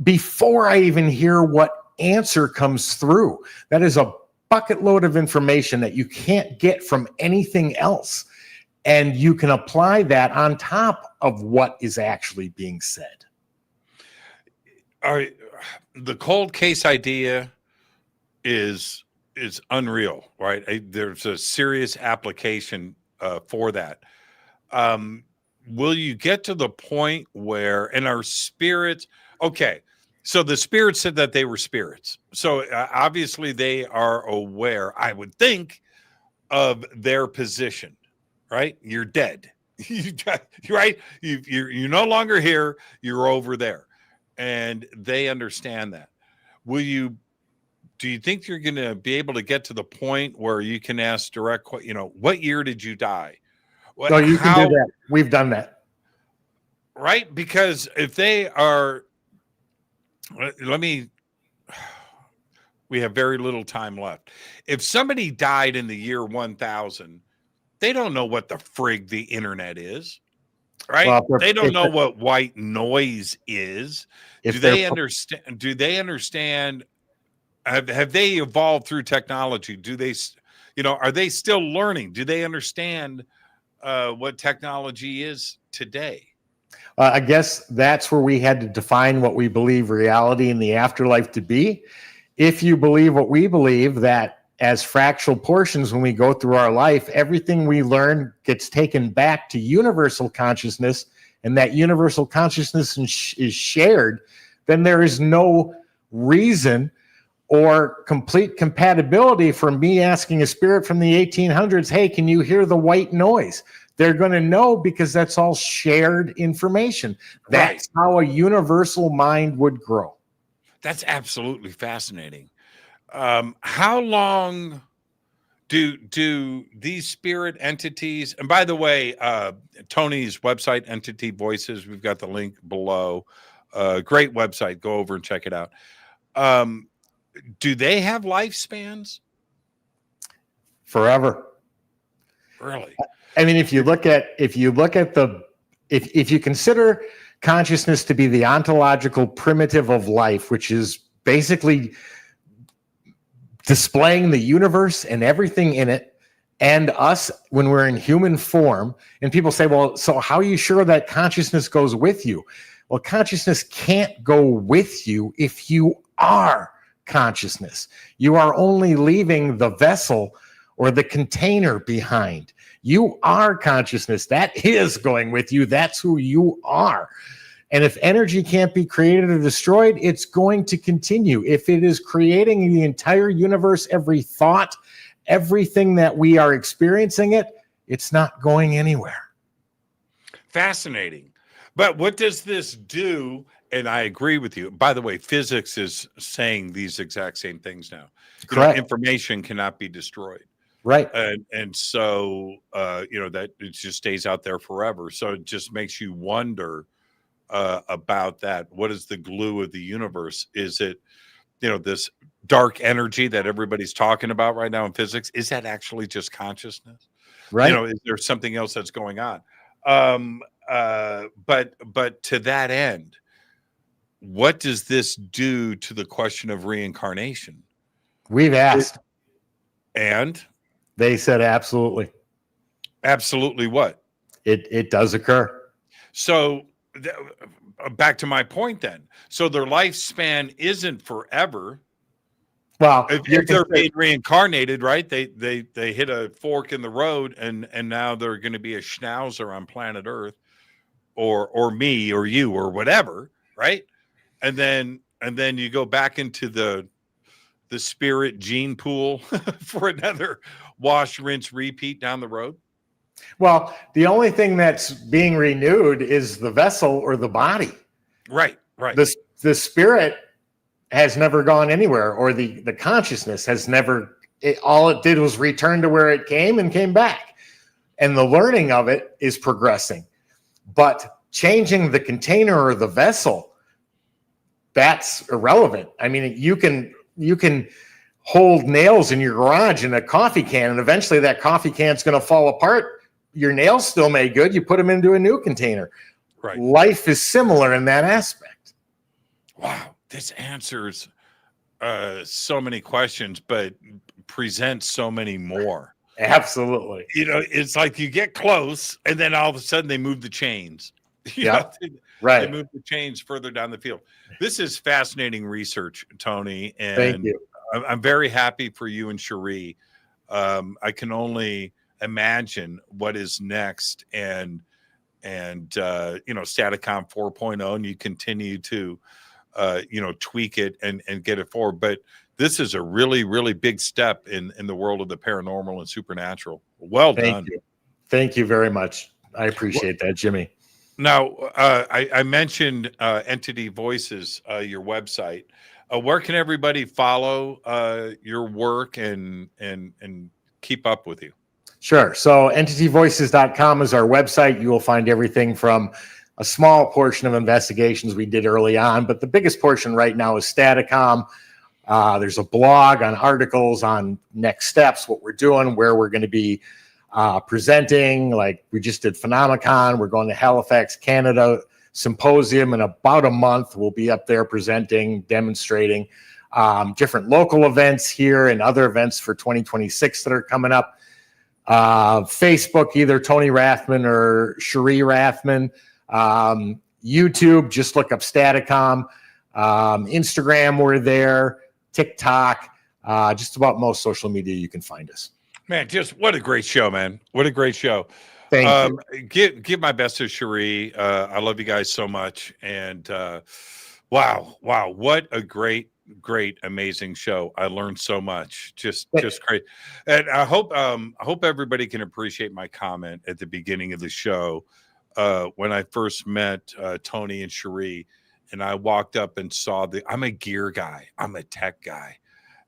Before I even hear what answer comes through. That is a bucket load of information that you can't get from anything else. And you can apply that on top of what is actually being said. The cold case idea is unreal, right? There's a serious application for that. Will you get to the point where, in our spirits, okay, so the spirits said that they were spirits. So obviously they are aware, I would think, of their position, right? You're dead. Right? You're no longer here. You're over there. And they understand that. Do you think you're going to be able to get to the point where you can ask direct, what year did you die? No, you can do that. We've done that. Right? Because if they are, we have very little time left. If somebody died in the year 1000, they don't know what the frig the internet is, right? Well, they don't know what white noise is. Do they understand? Have they evolved through technology? Do they, are they still learning? Do they understand what technology is today? I guess that's where we had to define what we believe reality and the afterlife to be. If you believe what we believe, that as fractal portions, when we go through our life, everything we learn gets taken back to universal consciousness, and that universal consciousness is shared, then there is no reason or complete compatibility for me asking a spirit from the 1800s, hey, can you hear the white noise? They're going to know because that's all shared information. That's how a universal mind would grow. That's absolutely fascinating. How long do these spirit entities, and by the way, Tony's website, Entity Voices, we've got the link below. Great website. Go over and check it out. Do they have lifespans? Forever. Really? I mean, if you consider consciousness to be the ontological primitive of life, which is basically displaying the universe and everything in it, and us when we're in human form, and people say, well, so how are you sure that consciousness goes with you? Well, consciousness can't go with you if you are consciousness. You are only leaving the vessel or the container behind. You are consciousness. That is going with you. That's who you are. And if energy can't be created or destroyed, it's going to continue. If it is creating the entire universe, every thought, everything that we are experiencing it's not going anywhere. Fascinating. But what does this do? And I agree with you. By the way, physics is saying these exact same things now. Correct. Information cannot be destroyed. Right. And so that it just stays out there forever. So it just makes you wonder about that. What is the glue of the universe? Is it this dark energy that everybody's talking about right now in physics? Is that actually just consciousness? Right. Is there something else that's going on? But to that end, what does this do to the question of reincarnation? We've asked. And they said absolutely. Absolutely what? It does occur. So back to my point then. So their lifespan isn't forever. Well, if they're being reincarnated, right? They hit a fork in the road and now they're going to be a schnauzer on planet Earth or me or you or whatever, right? And then you go back into the spirit gene pool for another wash, rinse, repeat down the road. Well, the only thing that's being renewed is the vessel or the body. Right. The spirit has never gone anywhere, or the consciousness has never. All it did was return to where it came and came back, and the learning of it is progressing. But changing the container or the vessel, that's irrelevant. I mean, you can hold nails in your garage in a coffee can, and eventually that coffee can's going to fall apart. Your nails still made good. You put them into a new container. Right. Life is similar in that aspect. Wow. This answers so many questions, but presents so many more. Absolutely. It's like you get close and then all of a sudden they move the chains. Right. They move the chains further down the field. This is fascinating research, Tony. And thank you. I'm very happy for you and Cherie. I can only imagine what is next and Staticom 4.0, and you continue to tweak it and get it forward. But this is a really, really big step in the world of the paranormal and supernatural. Well done. Thank you very much. I appreciate that, Jimmy. Now, I mentioned Entity Voices, your website. Where can everybody follow your work and keep up with you? Sure. So entityvoices.com is our website. You will find everything from a small portion of investigations we did early on, but the biggest portion right now is Staticom. There's a blog on articles on next steps, what we're doing, where we're going to be presenting. Like we just did Phenomenon. We're going to Halifax, Canada symposium in about a month. We'll be up there presenting, demonstrating different local events here and other events for 2026 that are coming up. Facebook, either Tony Rathman or Cherie Rathman. YouTube, just look up Staticom. Instagram, we're there. TikTok, just about most social media you can find us. Man, just what a great show, man. What a great show. Thank you. Give my best to Cherie. I love you guys so much. And wow, what a great, amazing show. I learned so much. Just great. And I hope everybody can appreciate my comment at the beginning of the show when I first met Tony and Cherie, and I walked up and saw I'm a gear guy. I'm a tech guy.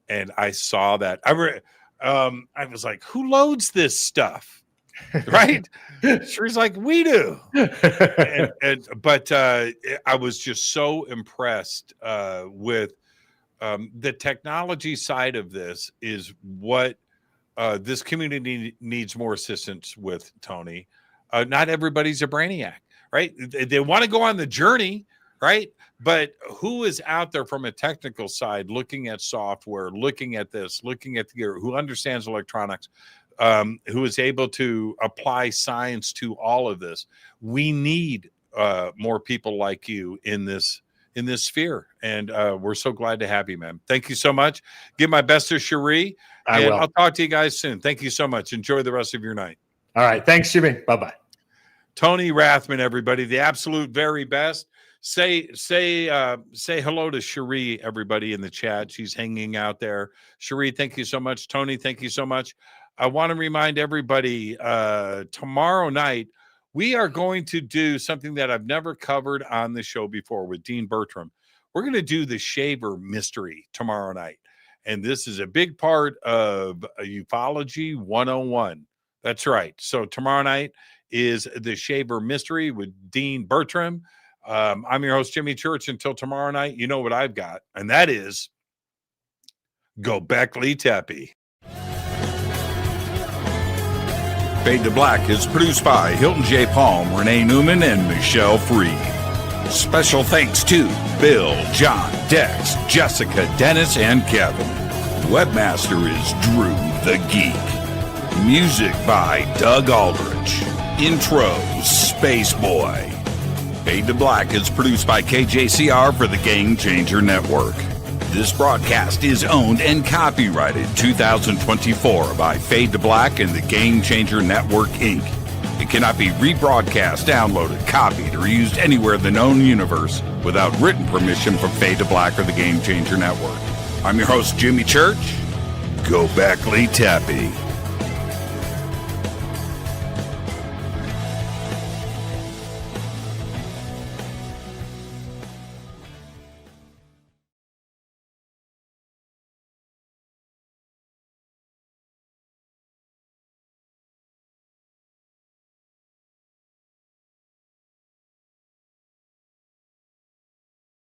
And I saw that. I was like, who loads this stuff? Right? Cherie's like, we do. But I was just so impressed with the technology side of this is what this community needs more assistance with, Tony. Not everybody's a brainiac, right? They want to go on the journey, right? But who is out there from a technical side looking at software, looking at this, looking at the gear, who understands electronics, who is able to apply science to all of this? We need more people like you in this sphere, and we're so glad to have you, man. Thank you so much. Give my best to Cherie, and I'll talk to you guys soon. Thank you so much. Enjoy the rest of your night. All right. Thanks, Jimmy. Bye-bye. Tony Rathman, everybody, the absolute very best. Say hello to Cherie, everybody in the chat. She's hanging out there. Cherie, thank you so much. Tony, thank you so much. I want to remind everybody, tomorrow night, we are going to do something that I've never covered on the show before with Dean Bertram. We're going to do the shaver mystery tomorrow night. And this is a big part of Ufology 101. That's right. So tomorrow night is the Shaver Mystery with Dean Bertram. I'm your host, Jimmy Church. Until tomorrow night, you know what I've got, and that is Gobekli Tepe. Fade to Black is produced by Hilton J. Palm, Renee Newman, and Michelle Freed. Special thanks to Bill, John, Dex, Jessica, Dennis, and Kevin. Webmaster is Drew the Geek. Music by Doug Aldrich. Intro, Space Boy. Fade to Black is produced by KJCR for the Game Changer Network. This broadcast is owned and copyrighted 2024 by Fade to Black and the Game Changer Network, Inc. It cannot be rebroadcast, downloaded, copied, or used anywhere in the known universe without written permission from Fade to Black or the Game Changer Network. I'm your host, Jimmy Church. Gobekli Tepe.